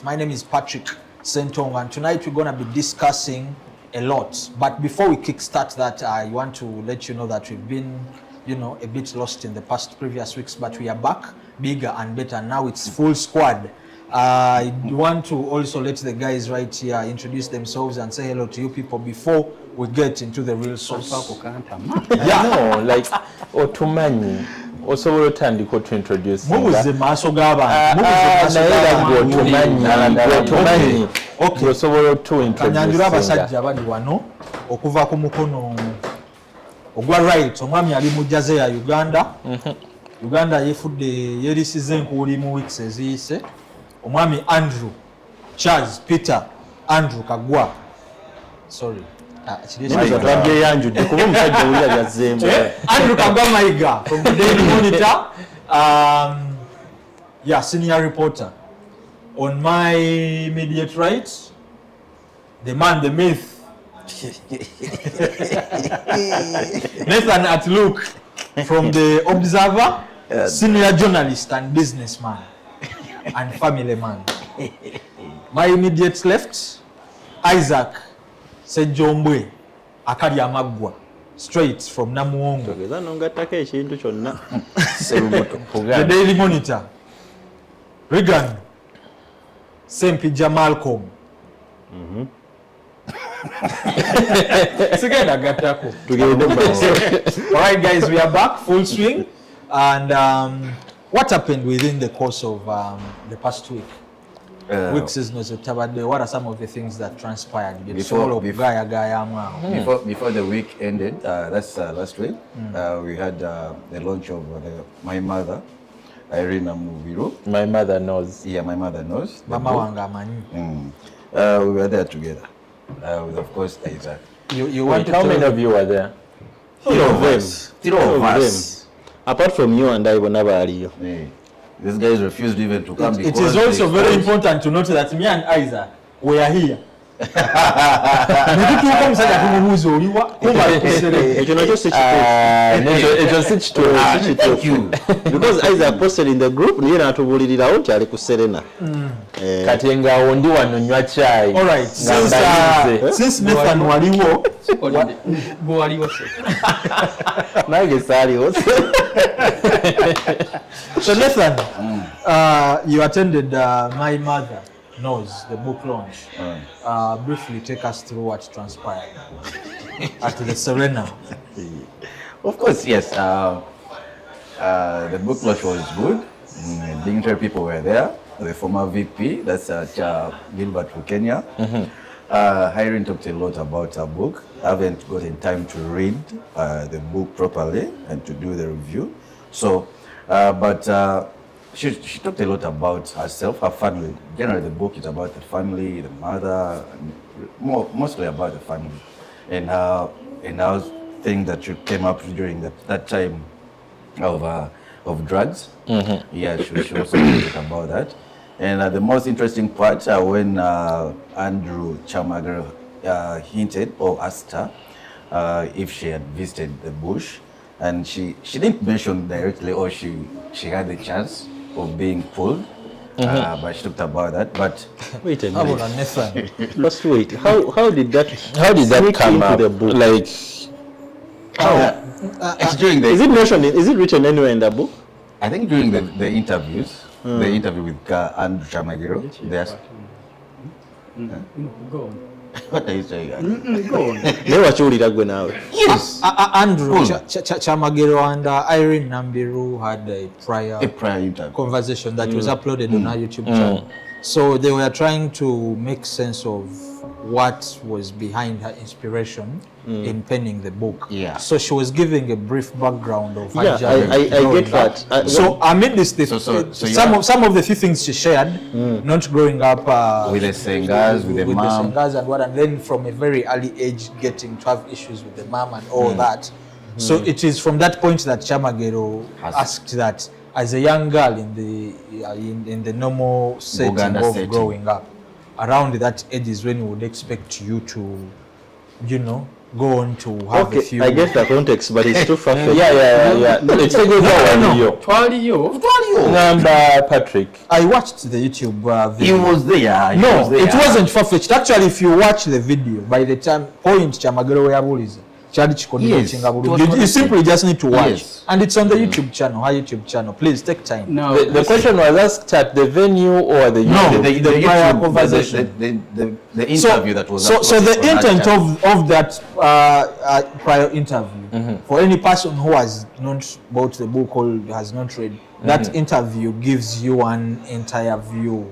It. My name is Patrick Sentong, and tonight we're going to be discussing a lot. But before we kickstart that, I want to let you know that we've been, a bit lost in the previous weeks, but we are back bigger and better. Now it's full squad. I want to also let the guys right here introduce themselves and say hello to you people before we get into the real sauce. Yeah, no, like Otumani. Also, we're trying to introduce. Mubuze maso gaba. Otumani. Okay. So we're to introduce. Kanyanjura abasajja abali wano okuva ku mukono ogwa right omwami ali mu jaze ya Uganda. Uganda yefudde yerisize nkuuli mu weeks eziyise. Omwami Andrew Charles Peter Andrew Kagwa. Sorry. Andrew Kagwa Maiga from the Daily Monitor. Senior reporter. On my immediate right, the man, the myth, Nathan Atlook from the Observer, senior journalist and businessman and family man. My immediate left, Isaac Sejombwe Akaryamagwa, straight from Namuongo. The Daily Monitor, Regan Sempija Malcolm. Alright guys, we are back full swing. And what happened within the course of the past week? Weeks is not what are some of the things that transpired? Before the week ended, that's last week, we had the launch of My Mother, Irina Muviro. My mother knows. Yeah, my mother knows. Mama Wangamani. We were there together with, of course, Isaac. You want how many of you were there? Three of us. Apart from you and I, were never here. These guys refused even to come. It is also very important to note that me and Isaac were here. Thank you. Because Isaac posted in the group, all right, since Nathan waliwo so Nathan, you attended My Mother Knows, the book launch. Briefly take us through what transpired at the Serena. Of course, yes. The book launch was good. Dignitary people were there. The former VP, that's Gilbert Kenya. Irene talked a lot about her book. I haven't gotten time to read the book properly and to do the review. So, she talked a lot about herself, her family. Generally, the book is about the family, the mother, mostly about the family, and how things that she came up during that time of drugs. Yeah, she also talked about that. And the most interesting part when Andrew Chamagero hinted or asked her if she had visited the bush, and she didn't mention directly or she had the chance of being pulled, but she talked about that. But wait a minute. Let's wait. How did that come up? The book? Like how? It's during the. Is it mentioned? Is it written anywhere in the book? I think during the interviews, the interview with Andrew Chamagero. Go on. What are you saying? Go on. Yes. Andrew Chamagero and Irene Nambiru had a prior interview conversation that was uploaded on our YouTube channel. So they were trying to make sense of what was behind her inspiration in penning the book. Yeah. So she was giving a brief background of her journey. I get that. So amid this, some of the few things she shared, not growing up with the Sengas, with the mom, and then from a very early age getting to have issues with the mom and all that. So it is from that point that Chamagero asked that as a young girl in the normal setting of growing up, around that age is when we would expect you to, go on to have a few. I get the context, but it's too far-fetched. Yeah. Twaliyo. Number Patrick. I watched the YouTube He video. was there. He No, was there. it wasn't far-fetched. Actually, if you watch the video, by the time point Chamagero yabuliza, Yes, it was you simply just need to watch. Yes. And it's on the YouTube channel, our YouTube channel. Please take time. Now, The question was asked at the venue or the No. The prior YouTube, conversation. the interview that was So the on that intent channel. of that prior interview, for any person who has not bought the book or has not read, that interview gives you an entire view,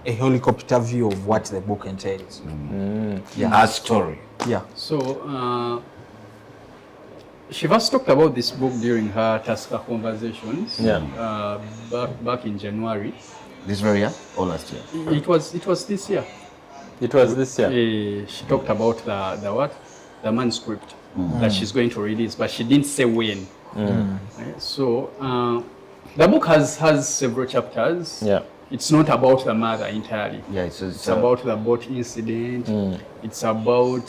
a helicopter view of what the book entails. a story. Yeah. so she first talked about this book during her Tusker conversations. Back in January. This very year or last year? It was this year. It was this year. She talked about the manuscript that she's going to release, but she didn't say when. So the book has several chapters. Yeah. It's not about the mother entirely. Yeah, It's about the boat incident. It's about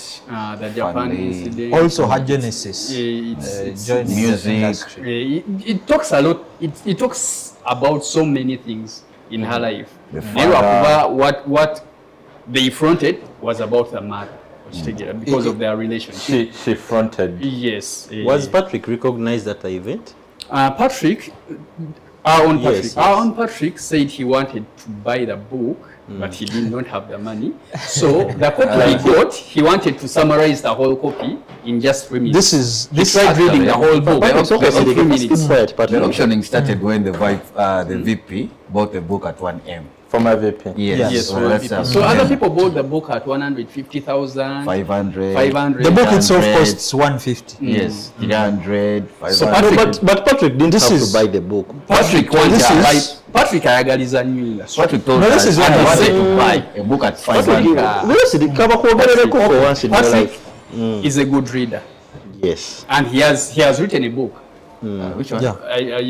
the Japan Family. incident. Also her genesis. It's Joining music. the industry. it talks a lot. It talks about so many things in her life. The Naye father. lwakuba what they fronted was about the mother because of their relationship. She fronted. Yes. Was Patrick recognized at the event? Patrick, our own Patrick, Yes, our own Patrick said he wanted to buy the book, but he did not have the money. So the copy he got, he wanted to summarize the whole copy in just 3 minutes. This He tried reading the whole book But it's okay, in 3 minutes. The auctioning started when the VP bought the book at 1 M. From a VP. Yes, so that's so other people bought the book at 150,000, 500. 500. the book itself 100. costs 150. Yes, 300, 500. So But Patrick didn't This have is- to buy the book. Patrick This wanted is- Patrick ayagaliza nnyo. Patrick told No, us this is what I he wanted said. to buy a book at 500. Seriously, kaba kwogerereko for once in your Patrick life. is a good reader, Yes. and he has written a book. Which one? Yeah.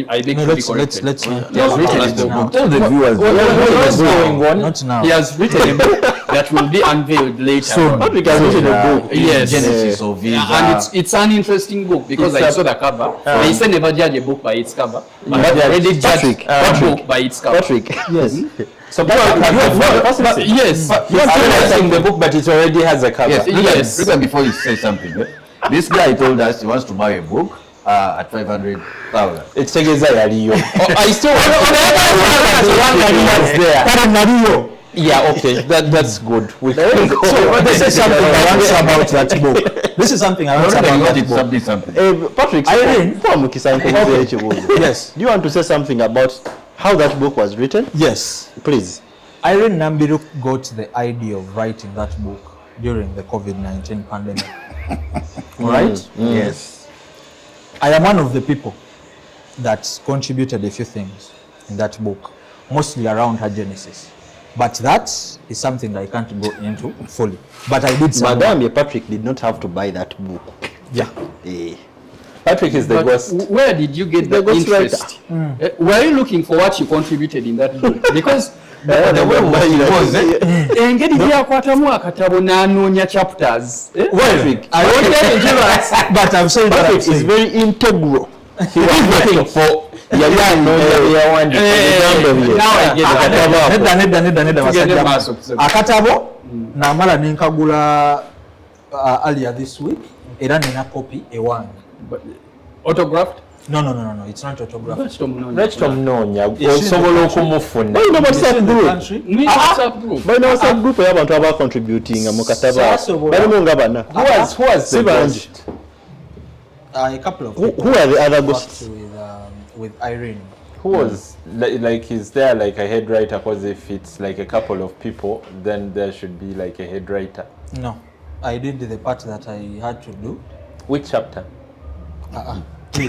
I beg No, to be let's corrected. let's He has written a book. Tell the viewers. What's going on? not now. He has written a book that will be unveiled later. Soon. on. Patrick has written a book. Yes. Genesis of his. And it's an interesting book because I saw the cover. They say never judge a book by its cover, but Yeah, I already judged Patrick, a book by its cover. Patrick. Yes. So Patrick has a But yes, writing the book, but it already has a cover. Yes, Yes. Look at before you say something. This guy told us he wants to buy a book at 500,000. Ekitegeeza yaliyo. I still want Yeah, okay, that's good. We can go. So this is something I want about that book. This is something I want Already about got that it, book. something. Patrick, Irene. mukisa nkubuze ekibuuzo. Yes. Do you want to say something about how that book was written? Yes. Please. Irene Nambiru got the idea of writing that book during the COVID-19 pandemic. Right? Yes. I am one of the people that contributed a few things in that book, mostly around her genesis. But that is something I can't go into fully. But I did some. Madam Patrick did not have to buy that book. Yeah. Eh. Patrick is the but ghost. where did you get the ghost interest? Were you looking for what you contributed in that book? Because The way it was, engeri gyakwatamu akatabo n'anoonya chapters. Well, I wanted to do that, but I'm saying that I'm Patrick is saying. very integral. He was looking for Now I get it. Tugende maaso kusoma. Akatabo namala nenkagula earlier this week era nina copy ewange. Autographed? No, it's not autographed. Lwaki tomunoonya osobola okumufuna. Balina WhatsApp group. Country. Ni WhatsApp group. Balina WhatsApp group y'abantu aba contributing mu katabo. Sasobola. Balimu nga bana. Who was the Si bangi. ghost? A couple of Who people are the other worked ghosts? with Irene. Who was like is there like a head writer? Because if it's like a couple of people, then there should be like a head writer. No, I did the part that I had to do. Which chapter? Okay,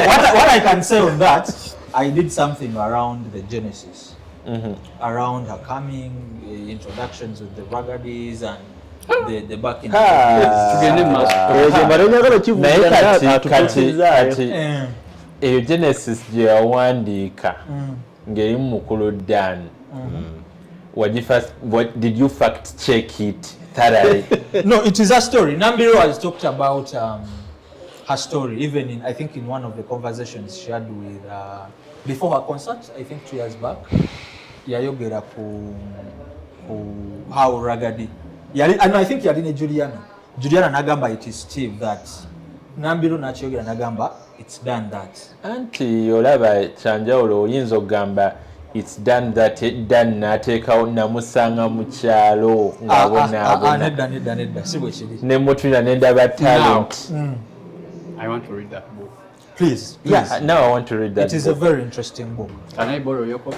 what I can say on that, I did something around the genesis, around her coming, introductions with the Raggadis and the back in Tugende maaso. Ezo balina Naye kivuga kati eyo Genesis gye yawandiika ng'eri mu mukulu Dan did you fact check it thoroughly? No, it is a story. Nambiru has talked about her story, even in, I think, in one of the conversations she had with, before her concert, I think 2 years back, yayogera ku how Ragadi. I think yaline Juliana nagamba it is Steve that Nambiru nachyogera nagamba it's done that. Anti olaba kyanjawulo oyinza okugamba it's done that done nateekawo namusanga mu kyalo nedda si bwe kiri. ne mutuna nendaba talent. I want to read that book. Please. Yeah, now I want to read that. It is a very interesting book. Can I borrow your copy?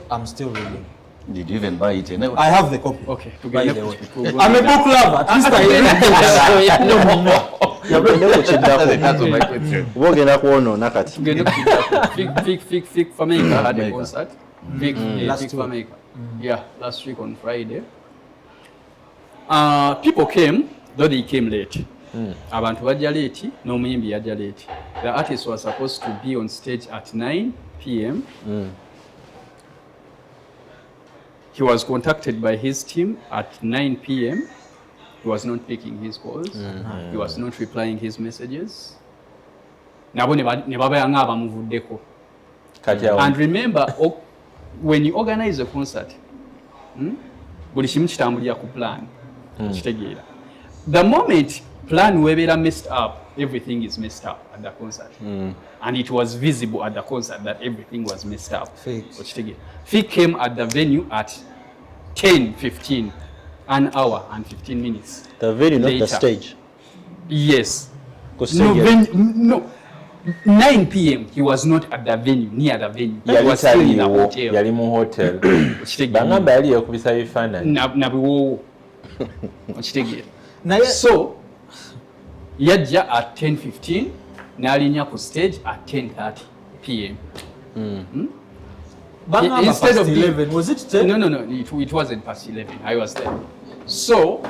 I'm still reading. Did you even buy it? I have the copy. Okay. By the way. I'm a book lover. At least I read That's my question. bogenda kwonoona kati Fig Fameka had a concert. Last Fig week. Fameka. Yeah, last week on Friday. People came, though they came late. Abantu bajja late, n'omuyimbi yajja late. The artist was supposed to be on stage at 9 p.m. He was contacted by his team at 9 p.m. He was not picking his calls. He was not replying his messages. Nabo ne babayanga abamuvuddeko. And remember, when you organize a concert, buli kimu kitambulira ku plan. Kitegeera. The moment plan webera messed up, everything is messed up at the concert. And it was visible at the concert that everything was messed up. Fig came at the venue at 10:15, an hour and 15 minutes. the venue, not later. the stage. Yes. Stage No, 9 p.m. he was not at the venue, near the venue. He was still in the hotel. Yali mu hotel. Bangamba yali yakubisa bifaananyi. Nabiwo. So, yajja at 10:15, n'alinnya ku stage at 10:30 p.m. Instead of 11, was it 10? No, it wasn't past 11. I was there. So,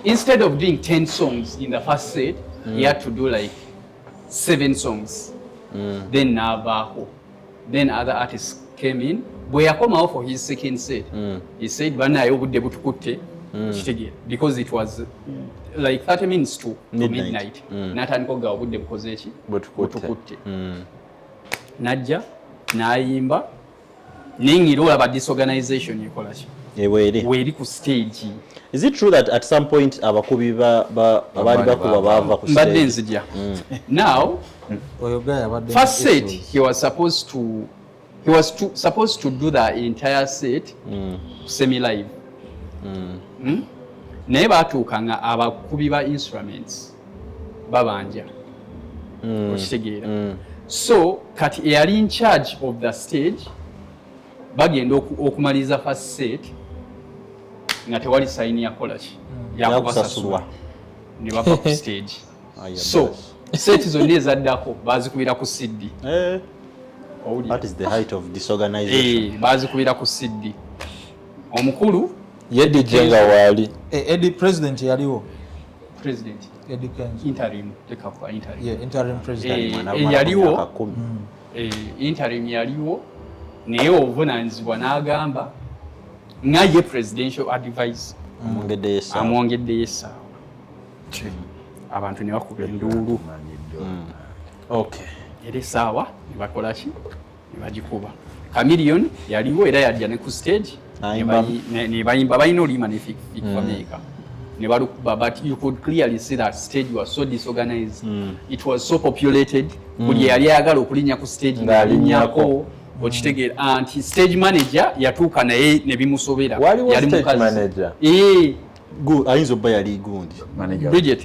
instead of doing 10 songs in the first set, he had to do like 7 songs. Then Navajo. Then other artists came in. Bwe yakomawo for his second set, he said, "Banaye obudde butukutte." Because it was like 30 minutes to midnight. Natandika okuga obudde bukoze ki? Butukutte. Najja, n'ayimba, n'engira olaba disorganization ekola ki? Weeri ku stage. Is it true that at some point abakubi abaali bakuba bava ku Mbadde stage? nzija. Now, first set he was supposed to do the entire set semi live. Naye baatuukanga abakubi ba instruments babanja okitegeera. So kati eyali in charge of the stage bagenda okumaliriza first set nga tewali sayini yakola ki yakubasasulwa ne bava ku stage. So set zonna ezaddako bazikubira ku CD. That is the height of disorganization. Bazikubira ku CD. Omukulu Yeddije nga waali. Eddie president yaliwo. President. Eddie Kenzo. Interim. Leka kwa interim. Yeah, interim president. Yaliwo. Interim yaliwo. Naye obuvunaanyizibwa n'agamba nga ye presidential advice. Amwongeddeyo essaawa. Abantu ne bakuba enduulu. Okay. Era essaawa ne bakola ki? Ne bagikuba. Chameleon yaliwo era yajja ne ku stage. Ne bayimba balina olima ne Fig Fameka. Ne balukuba, but you could clearly see that stage was so disorganized. It was so populated. Buli yali ayagala okulinnya ku stage ng'alinnyako. Okitegeera anti stage manager yatuuka naye ne bimusobera. Waliwo stage manager. Ayinza obba yali gundi.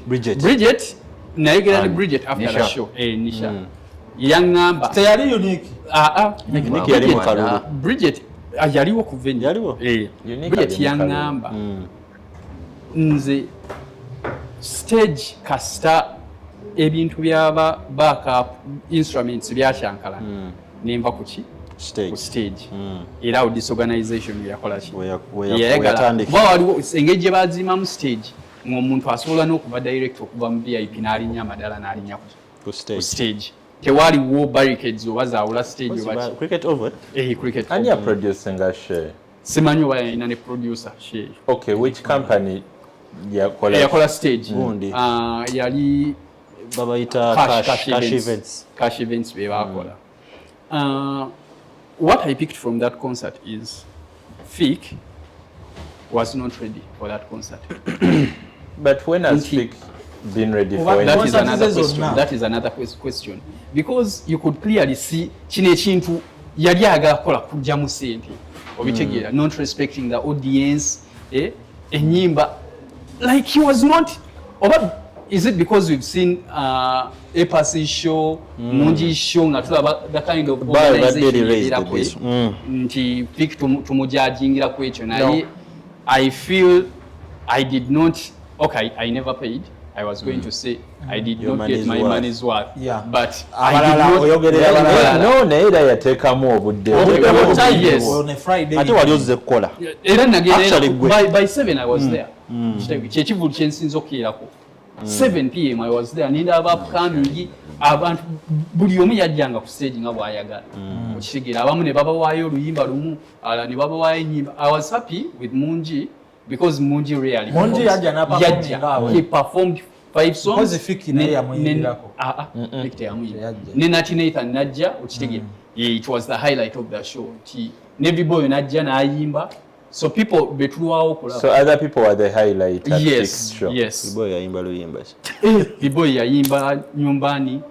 Bridget nayegera ne Bridget after the show. Nisha. Yaŋŋamba. Teyali unique. Unique yali mu kalulu. Bridget yaliwo ku venue. Yaliwo. Bridget yaŋŋamba. Nze stage kasita ebintu byaba backup instruments byakyankala nenva ku ki? Ku stage. Era awo disorganization yakola ki? Yayagala. Waliwo engeri gye bazimamu stage ng'omuntu asobola n'okuba direct okuva mu VIP n'alinnya amadala n'alinnya ku stage. Tewaliwo barricades oba zaawula stage oba ki? Cricket over? Cricket Ani ya producing a share? simanyi oba yalina ne producer she. Okay, which company yakola stage Gundi. yali babayita cash events. Cash events be bakola. What I picked from that concert is Fik was not ready for that concert. But when has Fik been ready for it? That is Concert another is on question. now. That is another question. Because you could clearly see kino ekintu yali agala kukola kujja mu sente. Obitegeera, not respecting the audience, enyimba. Like he was not, is it because we've seen Epasi show, Munji show, nga tulaba the kind of organization era kwe, nti Fik tumujajingira kwekyo naye I feel I did not, okay, I never paid. I was going to say I did not get my money's worth. Yeah. But I did not. No, naera yateekamu obudde. Yes. On a Friday. Ate wali ozze kukola. Era Actually, nagenda by 7 I was there. Kyekivulu kye nsinza okukeerako. 7 p.m. I was there. Ninda upcoming abantu buli omu yajjanga ku stage nga bw'ayagala. Okitegeera abamu ne babawaayo oluyimba lumu, ala ne babawaayo ennyimba. I was happy with Munji because Munji rarely Munji yajja n'aperforminga. He performed 5 songs. Because Fik naye yamuyingirako. Fik teyamuyingira. Ne Nati Nathan najja okitegeera. It was the highlight of the show. Nevi boy najja n'ayimba. So people betulwawo kulaba. So other people were the highlight at Fik's show. Yes. Boy yayimba luyimba ki. Biboy yayimba nyumbani,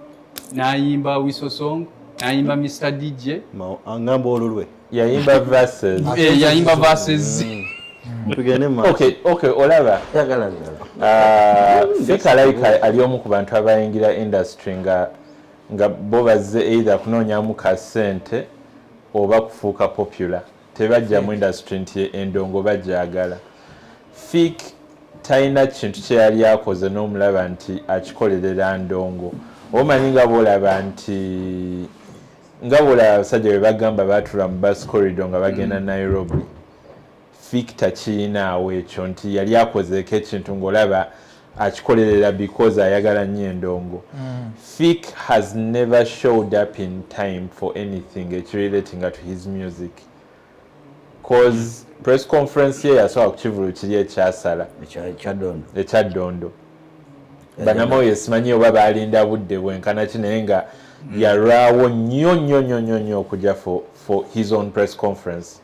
n'ayimba Wiso Song, n'ayimba Mr. DJ. Angamba olulwe. Yayimba verses. Yayimba verses. Tugende ma. Okay, olaba. Fik like ali omu ku bantu abayingira industry nga bo bazze either kunoonyamu ka ssente oba kufuuka popular. Tebajja mu industry nti endongo bajjagala. Fik talina kintu kye yali akoze n'omulaba nti akikolerera ndongo. Omanyi nga bw'olaba nti abasajja bwe bagamba baatula mu bus corridor nga bagenda Nairobi. Fik takiinaawo ekyo nti yali akozeeko ekintu ng'olaba akikolerera because ayagala nnyo endongo. Fik has never showed up in time for anything relating to his music. Cause press conference ye yasobola kukivulu kiri ekyasala ekyaddondo banamoyo simanyi oba baalinda budde bwenkana ki naye nga yalwawo nnyo okujja for his own press conference,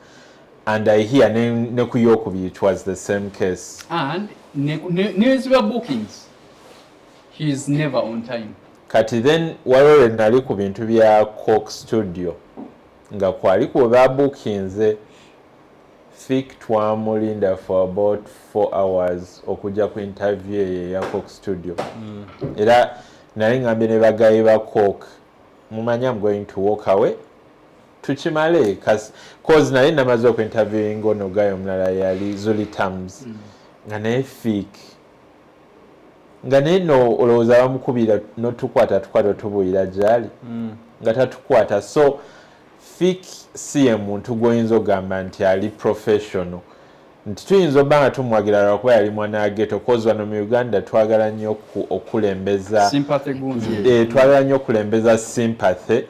and I hear ne ku yokubiri it was the same case. And neziba bookings, he is never on time. Kati then waliwo nali ku bintu bya Coke Studio nga kwali ku babookinze Fik twamulinda for about 4 hours okujja ku interview ye ya Coke Studio. Era nali ngambye ne bagayi ba Coke, mumanyi I'm going to walk away tukimale cause nali namaze oku interviewing ono gayo omulala yali Zuli Tams nga naye Fik nga naye no olowooza bamukubira notukwata tubuyira gyali nga tatukwata. So Fik si ye muntu gw'oyinza ogamba nti ali professional, nti tuyinza obba nga tumwagira lwakuba yali mwana wa ghetto, cause wano mu Uganda twagala nnyo okulembeza sympathy gunzi. Twagala nnyo okulembeza sympathy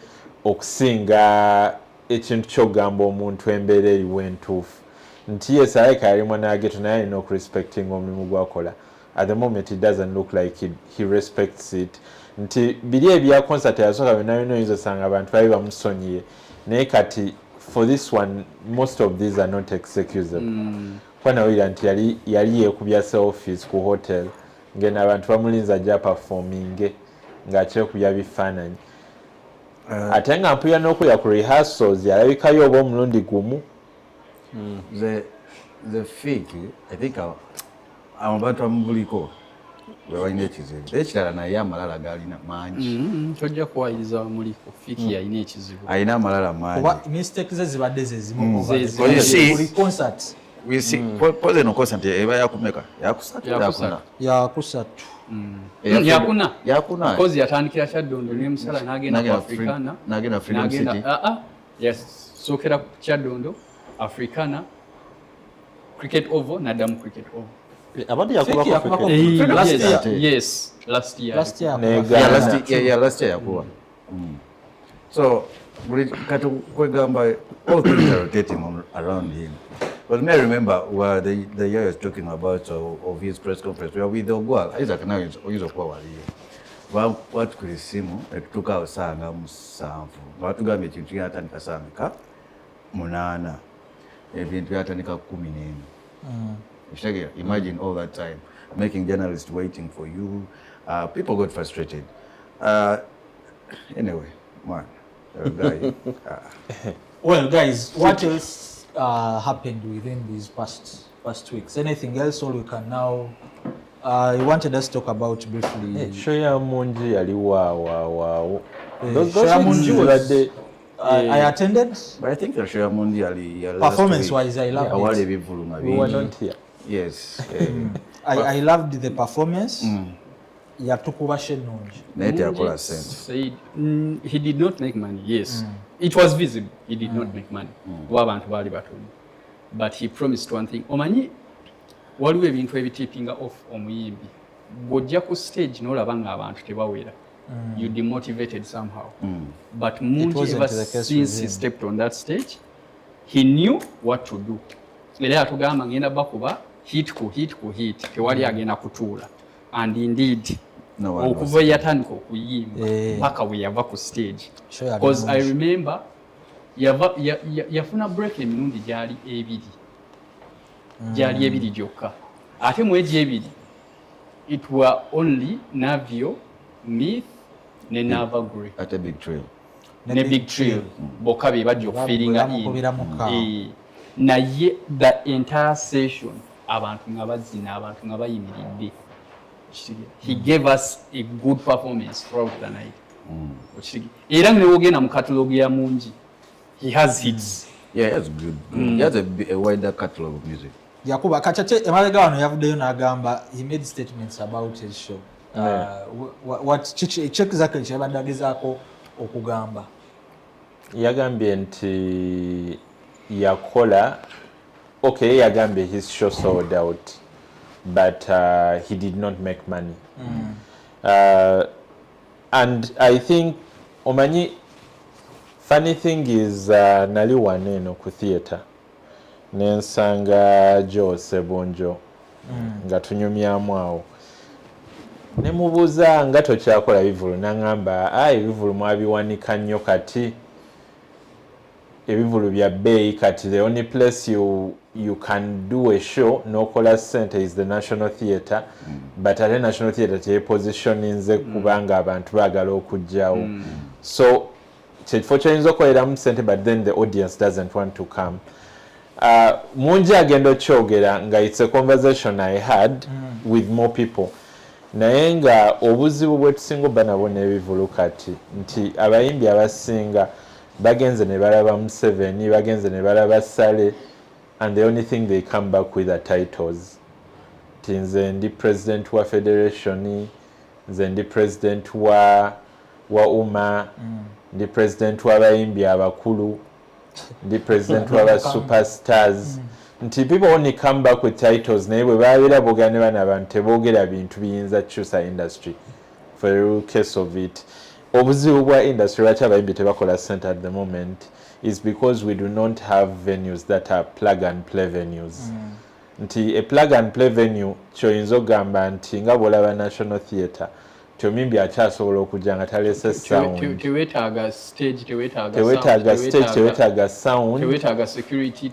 okusinga ekintu ky'ogamba omuntu embeera eriwo entuufu. Nti yes, alike yali mwana wa ghetto naye alina okurespecting omulimu gwakola. At the moment it doesn't look like he respects it. Nti biri ebya concert yasooka byonna oyinza osanga abantu bali bamusonyiye. Naye kati for this one most of these are not excusable. Kwana wira nti yali yeekubya selfies ku hotel ngena abantu bamulinza ajja performing ng'akyekubya bifaananyi. Ate nga mpulira n'okulya ku rehearsals yalabikayo oba omulundi gumu. The Fik, I think abantu amubuliko bwe balina ekizibu. Ekirala naye amalala galina mangi. Tojja kuwayiriza muliko Fik yalina ekizibu. Alina amalala mangi. Oba mistake ze zibadde ze zimu. Buli concert. We see, pose no concert eba yakumeka. Yakusatu. Yakusatu. Yakuna. Because yatandikira Kyaddondo ne musala n'agenda ku Africana. N'agenda Freedom City. Yes. Sookera ku Kyaddondo, Africana, Cricket Oval, n'addamu Cricket Oval. Abadde yakuba ko Yes, last year. Last year yakuba. So, kati kwegamba all things are rotating around him. Well, may I remember the year I was talking about of his press conference, where with the Ogwal, Isaac and I use Ogwal. What could you see? It took out Sangam Samfu. What to go meet you at Kasamika, Munana, event Yatanika Kuminin. Imagine all that time, making journalists waiting for you. People got frustrated. Anyway, man, guy. Well, guys, what else happened within these past weeks? Anything else, or we can now? You wanted us to talk about briefly. Show ya munji yali wow. Those Munji was I attended. But I think the show Mondial Performance-wise, I loved it. we were not here. Yes. I loved the performance. Yatukuba Shenonji. Said he did not make money. Yes, it was visible. He did not make money. But he promised one thing. Omanyi waliwo ebintu ebitippinga off omuyimbi. Bw'ojja ku stage n'olaba ng'abantu tebawera. You demotivated somehow. But Munji, ever since he stepped on that stage, he knew what to do. Era atugamba ngenda bakuba hit ku hit tewali agenda kutuula. And indeed, okuva yatandika okuyimba paka we yava ku stage. Because I remember yafuna break emirundi gyali ebiri gyokka. Ate mu egi ebiri, it were only Navio, Myth, ne Nava Grey. At a big trail. Ne big trail. Bokka be bajja okufiringa in. Naye the entire session, abantu nga bazina, abantu nga bayimiridde. He gave us a good performance throughout the night. Era ne wogenda mu catalogue ya Munji, he has hits. Yeah, that's good. He has a wider catalogue of music. Yakuba Kachate emabega wano yavuddeyo n'agamba he made statements about his show. What check exactly kyabadde agezaako okugamba? Yagambye nti yakola yagambye his show sold out, but he did not make money. And I think omanyi funny thing is nali waneno ku theater nensanga Joe Sebonjo nga tunyumyamu awo ne mubuuza nga tokyakola bivulu n'angamba ebivulu mwabiwanika nnyo kati ebivulu bya bbeeyi kati the only place you can do a show n'okola center is the National Theatre, but ate National Theatre teyepositioninze kubanga abantu baagala okujjawo, so kyekifo kyoyinza okukoleramu sente but then the audience doesn't want to come. Munji agenda okyogera nga it's a conversation I had with more people, naye nga obuzibu bwe tusinga obba nabo n'ebivulu kati nti abayimbi abasinga bagenze ne balaba Museveni, bagenze ne balaba Sale, and the only thing they come back with are titles. Nze ndi president wa federation, nze ndi president wa UMA, ndi president w'abayimbi abakulu, ndi president w'aba superstars. Nti people only come back with titles, naye bwe babeera boogera ne bano abantu teboogera bintu biyinza kukyusa industry. For the real case of it, obuzibu bwa industry lwaki abayimbi tebakola center at the moment is because we do not have venues that are plug and play venues. Nti a plug and play venue kyoyinza ogamba nti nga bw'olaba National Theatre omuyimbi akyasobola okujja nga talese sound, tewetaaga stage, tewetaaga sound, tewetaaga security,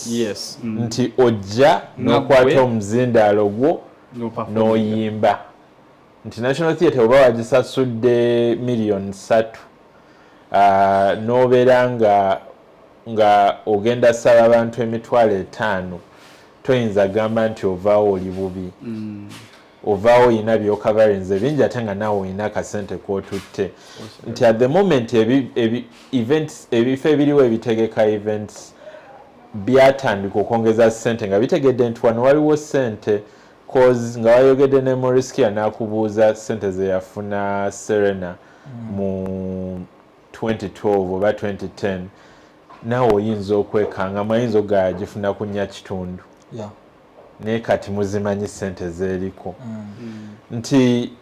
yes. Nti ojja n'okwata omuzindaalo gwo n'oyimba. Nti National Theatre oba wagisasudde million 3 n'obeera nga ogenda sala abantu emitwalo 5, toyinza gamba nti ovaawo oli bubi. Ovaawo oyina by'okavarinze bingi ate nga naawe oyina akasente k'otutte. Nti at the moment ebifo ebiriwo ebitegeka events byatandika okwongeza ssente nga bitegedde nti wano waliwo ssente, cause nga wayogedde ne Moriskia n'akubuuza ssente ze yafuna Serena mu 2012 oba 2010, naawe oyinza okwekanga mayinza ogagifuna ku nnya kitundu. Naye kati muzimanyi ssente zeeriko. Nti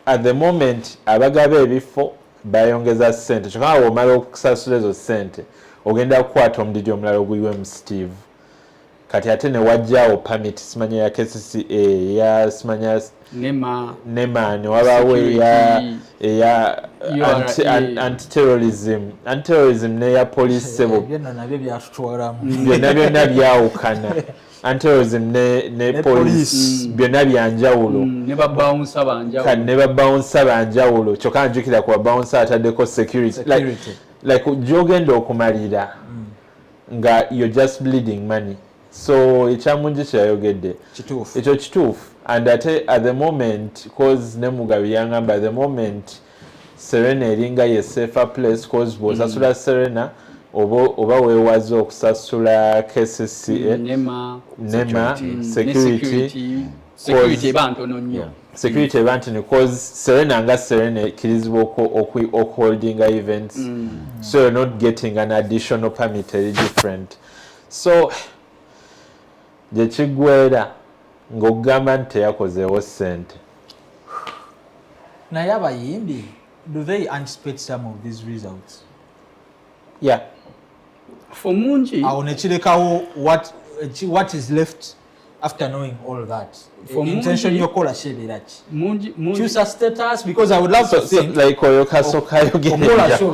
at the moment abagaba ebifo bayongeza ssente, kyokka nga bw'omala okusasula ezo ssente ogenda kukwata omudidi omulala oguliwo mu Steve kati ate ne wajjaawo permit simanya ya KCCA ya simanya nema ne wabaawo eya anti-terrorism neya police sebo byonna byawukana anti-terrorism ne police byonna byanjawulo ne babawunsa banjawulo kyokka njukira ku babawunsa ataddeko security like gyogenda okumalira nga you're just bleeding money. So ekyamungi kyayogedde ekyo kituufu and ate at the moment cause ne Mugabe yangamba at the moment Serena eringa ye safer place cause bw'osasula Serena oba weewaze okusasula KCCA nema security eba ntono nnyo security eba ntono cause Serena nga Serena ekkirizibwa okuholdinga events so you're not getting an additional permit eri different so gye kiggwera ng'okugamba nti teyakozeewo ssente naye abayimbi do they anticipate some of these results? Yeah. For Munji awo nekirekawo what is left after knowing all that? For intention yokola shebeera ki? Munji choose a status because I would love to think like oyo kasoka okola show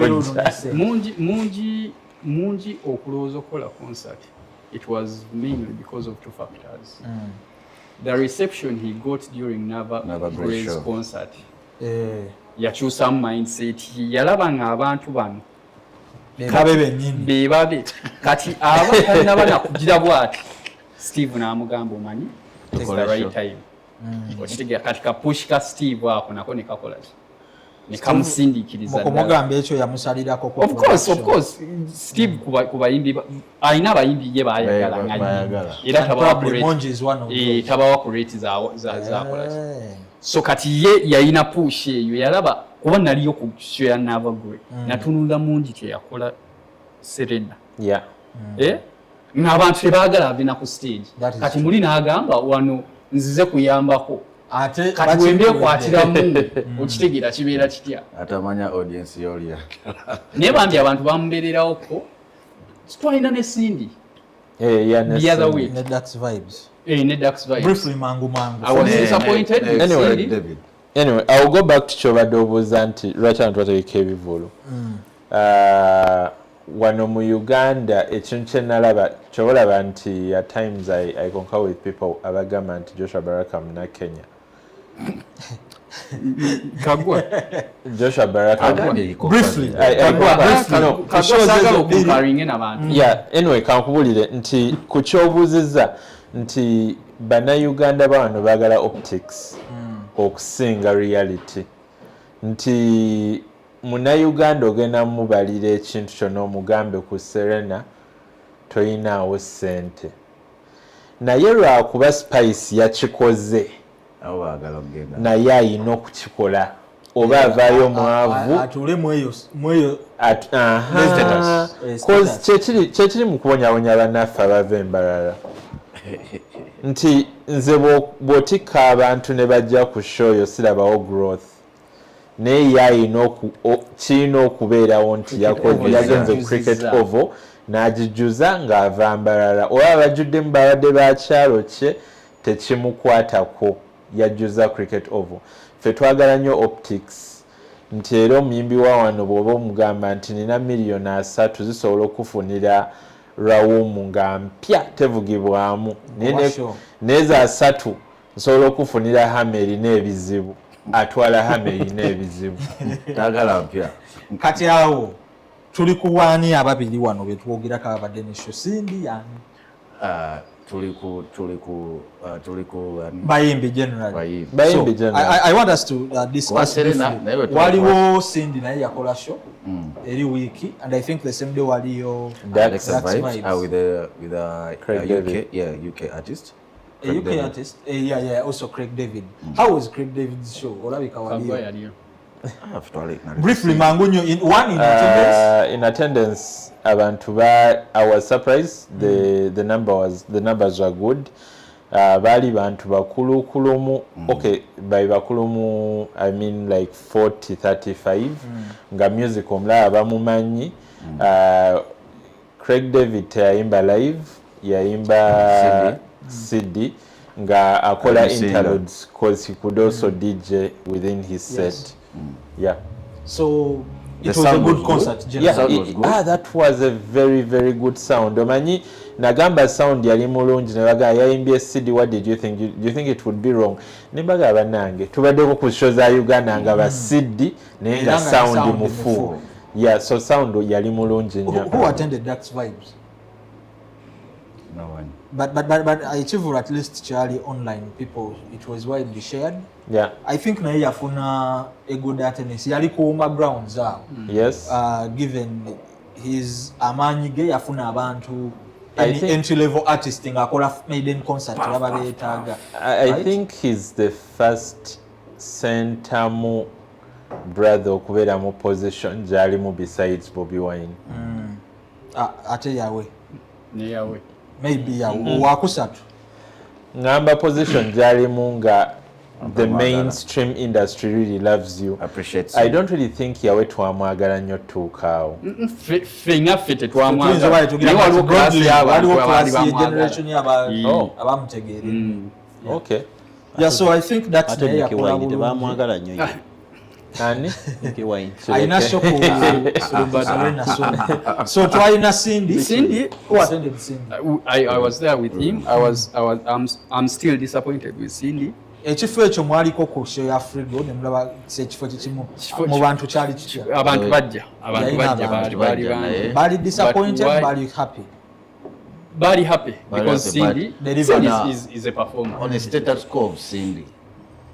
Munji okulowooza okola concert. It was mainly because of two factors. The reception he got during Nava Gray's concert. Yakyusa mindset. Yalaba nga abantu bano bebabe kati abatalina banakugira bwati Steve n'amugamba omanyi it's the right time. Okitegera kati kapush ka Steve ako nako ne kakola nekamusindiikiriza mukumugamba ekyo yamusalirako of course Steve kubayimbi alina abayimbi ye bayagala era tabawa ku rate zakola so kati ye yayina push eyo yalaba kuba naliyo ku show ya Nava Gray natunula Munji teyakola Serena n'abantu tebaagala avina ku stage kati muli n'agamba wano nzize kuyambako ate kati wembyekwatiramu okitegeera kibeera kitya atamanya audience yolya naye bambi abantu bamubeererawo ko twalina ne Cindy the other week ne Dax Vibes briefly mangu I was disappointed anyway I'll go back to kyobadde obuuza nti lwaki abantu bategeka ebivulu wano mu Uganda ekintu kye nalaba kyobalaba nti at times I concur with people abagamba nti Joshua Baraka muna Kenya Kagwa Joshua Baraka briefly yeah anyway kankubulire nti ku kyobuuziza nti bannayuganda bano baagala optics okusinga reality nti munnayuganda ogenda mubalira ekintu kyonna omugambe ku Serena toyinaawo ssente naye lwakuba Spice yakikoze naye ayina okukikola oba avaayo mwavu kyekiri mu kubonyabonya bannaffe abava embalala nti nze bw'otikka abantu ne bajja ku show yo sirabawo growth naye yayina kirina okubeerawo nti yagenze ku cricket oval n'agijjuza ng'ava mbalala oba abajjuddemu babadde bakyalo kye tekimukwatako yajjuza cricket oval ffe twagala nnyo optics nti era omuyimbi wa wano bw'oba omugamba nti nina miliyoni 3 zisobola okufunira rawumu nga mpya tevugibwamu nezo 3 nsobola okufunira hama erina ebizibu atwala hama erina ebizibu tagala mpya kati awo tuli kuwaani ababiri wano betwogerako abadde ne show Cindy yani bayimbi generally I want us to discuss waliwo Cindy naye yakola show eri wiki and I think the same day waliyo Dax Vibes with a UK artist a UK artist yeah also Craig David how was Craig David's show olabika waliyo briefly mangunyo in attendance abantu I was surprised the numbers were good bali bantu bakulumu okay bakulumu I mean like 40-35 nga music omulala bamumanyi Craig David tayimba live yayimba CD nga akola interludes because he could also DJ within his set. Yeah. So it The was a sound good was concert. good. generally. sound was good. That was a very, very good sound. Omanyi nagamba sound yali mulungi nebaga yayimbye CD. What did you think? Do you think it would be wrong? Nembaga abanange tubaddeko ku show za Uganda nga ba CD naye nga sound mufu. Yeah, so sound yali mulungi nnyo. Who attended Dax Vibes? No one. But I achieved at least Charlie online people. It was widely shared. Yeah. I think naye yafuna a good attendance. Yali kuuma grounds zaawo. Yes. Given his amaanyi ge yafuna abantu I think- entry level artist nga akola maiden concert baba beetaaga. I Right? think he's the first centamu brother okubeera mu position gyalimu besides Bobby Wine. Ate yawe. neyawe Maybe yawe. Wakusatu. Ngamba position gyalimu nga the mainstream industry really loves you. Appreciates I you. don't really think yawe twamwagala nnyo tuukaawo. ffe nga ffe Tuyinza bali tugira Naye waliwo nti broadly class y'abantu waliwo abaali class ye bamwagala. generation abamutegeere. Okay. Yeah, so I think that's ate naye Nicky yakola Wine bulungi. tebamwagala nnyo ye. Ani? Nicky Wine. Alina show ku Serena soon. So twalina Cindy. Cindy? Who attended Cindy? I was there with him. I'm still disappointed with Cindy. Ekifo ekyo mwaliko ku show ya Frigo ne mulaba ekifo kikimu mu bantu kyali kitya. Abantu bajja Yalina abantu baali bajja naye. bangi. Bali disappointed, But why- bali happy. Bali happy because happy, but Cindy delivered. is a performer. On a status quo of Cindy,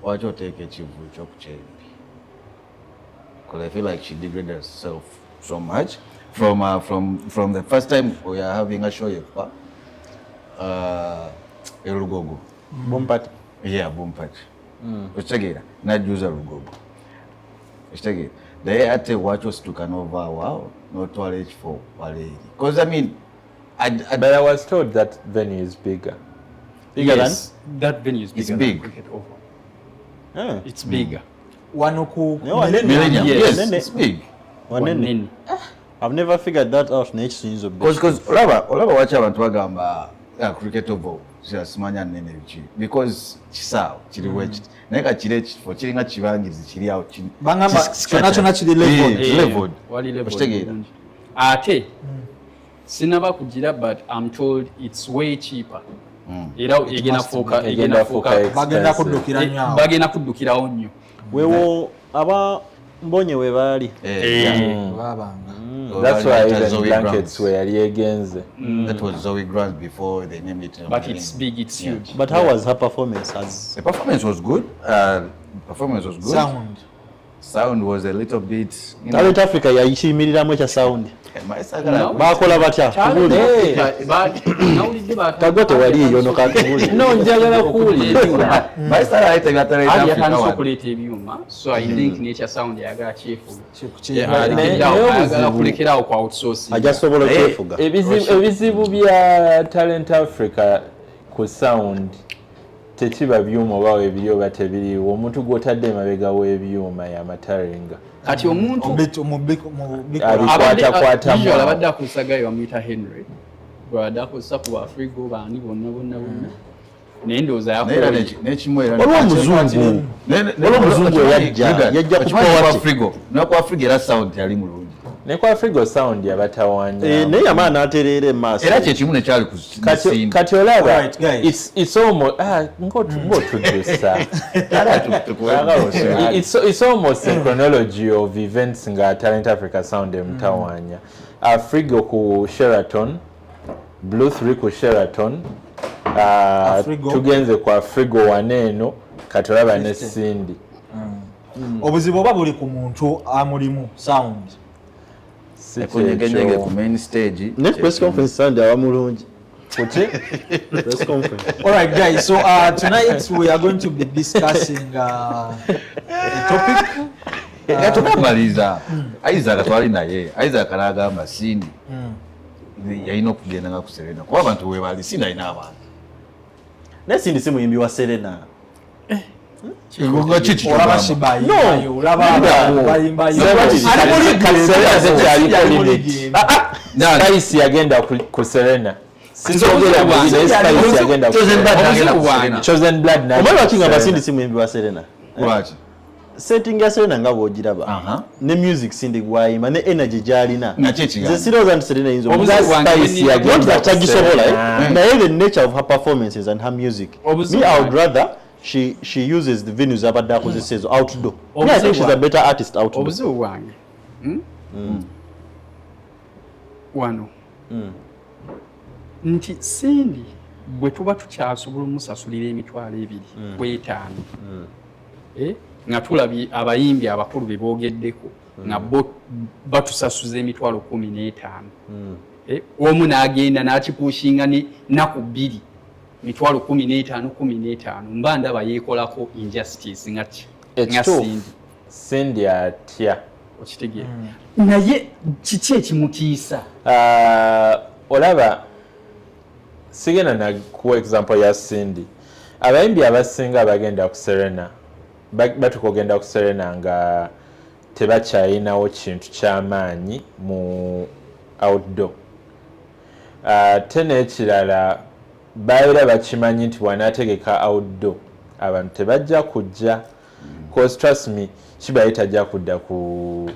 why take a chief because I feel like she degraded herself so much from the first time we are having a show yepa Rugogo. Bompati. Yeah, Bumpati. Uchegira najuza Rugogo. Uchegira they had to watch us to Canova. Wow, not toilet for Valeri. Because I mean, But I was told that venue is bigger. Bigger Yes, that venue is It's bigger big. than Cricket Oval. than? It's bigger. Wano ku No, wanene. Millennium. Yes. Yes, it's big. Wanene. Wanene. I've never figured that out n'ekisinzo Because olaba wacha abantu bagamba cricket oval kirasimanya nene biki because kisaawo kiri wekiti naye ka kiri ekifo kiringa kibangirizi kiri awo bangamba kyonna kiri level. level Wali level okitegeera bulungi. Ate sinaba kugira but I'm told it's way cheaper. Era egenda fuuka Bagenda kuddukira nnyo awo. bagenda kuddukirawo nnyo. wewo aba mbonye we baali Babanga. That's why even Zoe blankets Grants. were yali egenze. That was Zoe Grant before they named it. But it's big, it's huge. but how was her performance as The performance was good. Sound was a little bit. Talent Africa yayikiyimiririramu ekya sound Maisagala. bakola batya tubuli tago tewaliiyo nokatubuli No, njagala kuwulira. Maisagala ayita byatara ali yatandise Africa. okuleeta ebyuma so I think nature sound yagala kyefuga Kye- ayagala kulekerawo ku outsourcing. ajja sobola okwefuga Ebizibu bya Talent Africa ku sound tekiba byuma oba ebiri oba tebiriiwo. Omuntu gw'otadde emabega w'ebyuma y'amatarenga. Kati omuntu Abikwatakwatamu. visual abadde akozesagayo bamuyita Henry bw'abadde akozesa ku bafrigo baani bonna naye ndowooza yakola Nekimu era. olwo omuzungu olwo omuzungu yajja kukowa Afrigo. Naku Afrigo era sound yali mulungi. Ne ku Afrigo sound yabatawaanya. naye yamala n'atereera emaaso Era kyekimu nekyali ku Cindy. Kati olaba Alright, guys. it's almost ng'otutusa. Tukuweka It's almost a chronology of events nga Talent Africa sound emutawaanya. Afrigo ku Sheraton, Blue 3 ku Sheraton, Afrigo. tugenze ku Afrigo waneeno kati olaba ne Cindy. obuzibu oba buli ku muntu amulimu sound. Si Ekunyegenyege kyekyo. ku main stage. ne press conference sound aba mulungi Kuki? press conference All right, guys. So tonight we are going to be discussing a topic. Tunamaliza. Isaac twali naye. Isaac n'agamba Cindy. Yalina okugenda nga ku Serena. Kuba abantu we bali Cindy alina abantu. nesindi si muyimbi wa Serena Olaba Shibayi. Olaba bayimbayo. Kati Serena tekyaliko limit. Spice yagenda ku Serena. Chosen Blood omanyi wakinga abasindisi mwembi wa Serena Lwaki? setting ya Serena nga bw'ogiraba ne music sindi gwayima ne energy gyalina Nakyo ekigambo. nze sirowooza nti Serena yinza Obuzibu spice wange not that tagisobola Ah. naye the nature of her performances and her music Obuzibu me I would wange. rather she uses the venues abadde akozesa ezo outdoor me I Obuzibu think she's a wange. better artist outdoor obuzibu bwange wano nti Sindi bwe tuba tukyasobola omusasulira emitwalo 2,5 nga tulabye abayimbi abakulu be boogeddeko nga bo batusasuza emitwalo 15 omu n'agenda n'akipushinga nnaku 2 mitwalo 15 mba ndaba yeekolako injustice nga Sindi Sindi atya okitegeera naye kiki ekimutiisa olaba sigenda na kuwa example ya Sindi abayimbi abasinga abagenda ku Serena batuka ogenda ku Serena nga tebakyayinawo kintu ky'amaanyi mu outdoor ate n'ekirala babeera bakimanyi nti wanaategeka outdoor abantu tebajja kujja cause trust me kibaye tajja kudda ku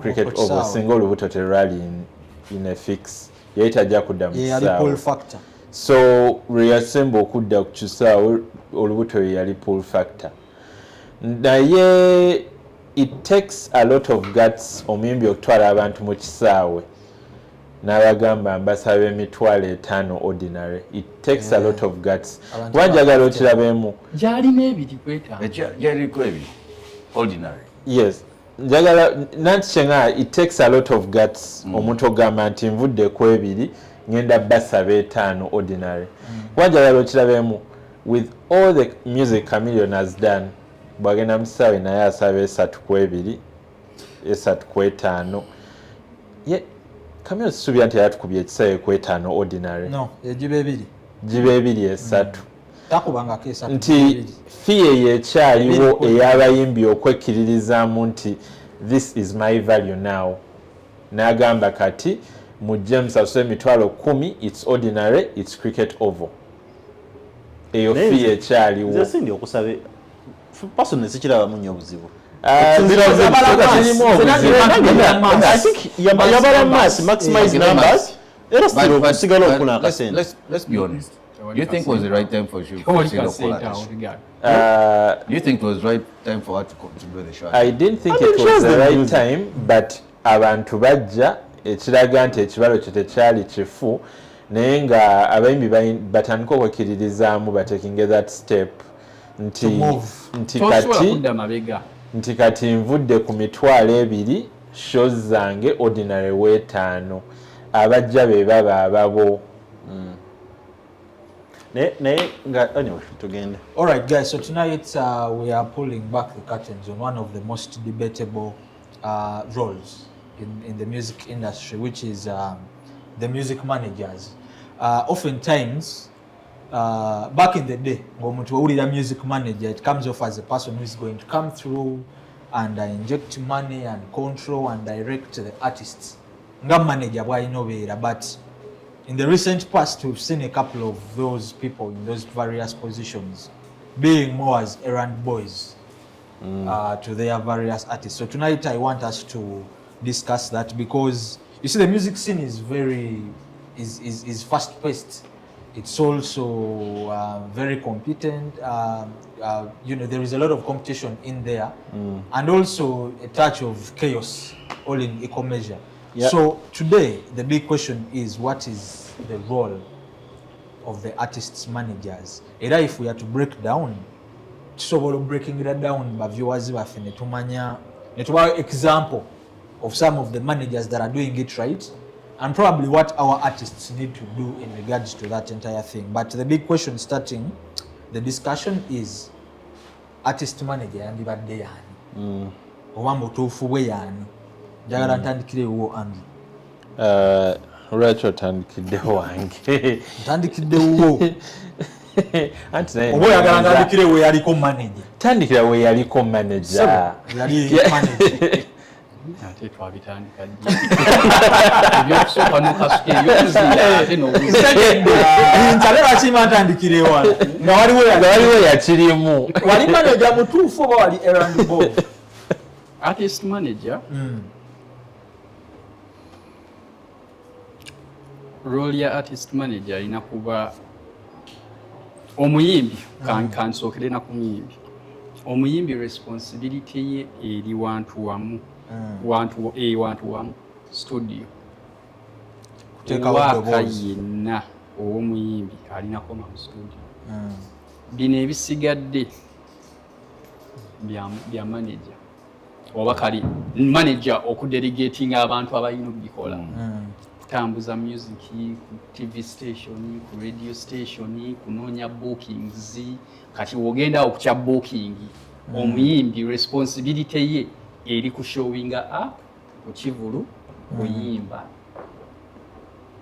cricket over singa olubuto terwali in a fix yali tajja kudda mu kisaawe so reassemble okudda ku kisaawe olubuto yali pull factor naye it takes a lot of guts omuyimbi okutwala abantu mu kisaawe n'abagamba mbasaba emitwalo 5 ordinary it takes a lot of guts wanjagala okirabeemu gyalina ebiri kwetaaga Gyaliko ebiri ordinary. yes njagala nanti kyenga it takes a lot of guts omuntu ogamba nti nvudde ku ebiri ngenda basaba 5 ordinary wanjagala okirabeemu with all the music Chameleone has done bwagenda musaawe naye asaba 3 ku 2 3 ku 5 Chameleone sisuubira nti yatukubye ekisaawe ku 5 ordinary giba 2 3 takubangako 3 nti fiye yekyaliwo ey'abayimbi okwekkiririzaamu nti this is my value now n'agamba kati mujje musasule emitwalo 10 it's ordinary it's cricket oval eyo fiye ekyaliwo nze Sindi okusabe personally sikirabamu nnyo obuzibu I think yabala mass maximize numbers era still okusigala okuna akasente. Let's be honest. Do you think it was the right time for you to Do you think it was the right time for her to contribute the show? I didn't think it was the right time but abantu bajja ekiraga nti ekibalo kye tekyali kifu naye nga abayimbi batandika okwekkiririzaamu batekinge that step nti kati nvudde ku mitwalo 2 shows zange ordinary 5 abajja be baba ababo anyway tugende. All right, guys. So tonight we are pulling back the curtains on one of the most debatable roles in the music industry, which is the music managers. Oftentimes, back in the day, when we were a music manager, it comes off as a person who is going to come through and inject money and control and direct the artists. Nga manager, why no better, but in the recent past, we've seen a couple of those people in those various positions being more as errand boys to their various artists. So tonight I want us to discuss that because you see the music scene is is fast-paced. It's also very competent. You know, there is a lot of competition in there and also a touch of chaos, all in equal measure. Yeah. So today, the big question is, what is the role of the artists' managers? Era if we are to break down, so breaking that down, by viewers, example of some of the managers that are doing it right, and probably what our artists need to do in regards to that entire thing. But the big question starting the discussion is, artist manager and the yani. Owambo tofu we yani. Jagala ntandikirewo Andrew. Lwaki otandikiddewo wange? Ntandikiddewo. Oba oyagala ntandikire we yaliko manager. Tandikira we yaliko manager. Yali manager. ate twabitandika ebyokusooka n'okasuka ebyokuzira ate nsabe bakima ntandikire wano nga waliwo yakirimu wali manager mutuufu oba wali errand boy artist manager role ya artist manager alina kuba omuyimbi kansookere na ku muyimbi omuyimbi responsibility ye eri wantu wamu studio waka yenna ow'omuyimbi alina koma mu studio bino ebisigadde bya manager oba kali manager okudelegatinga abantu abalina okubikola kutambuza music ku TV station ku radio station kunoonya bookings kati wogenda okukya booking omuyimbi responsibility ye eri ku showing up ku kivulu kuyimba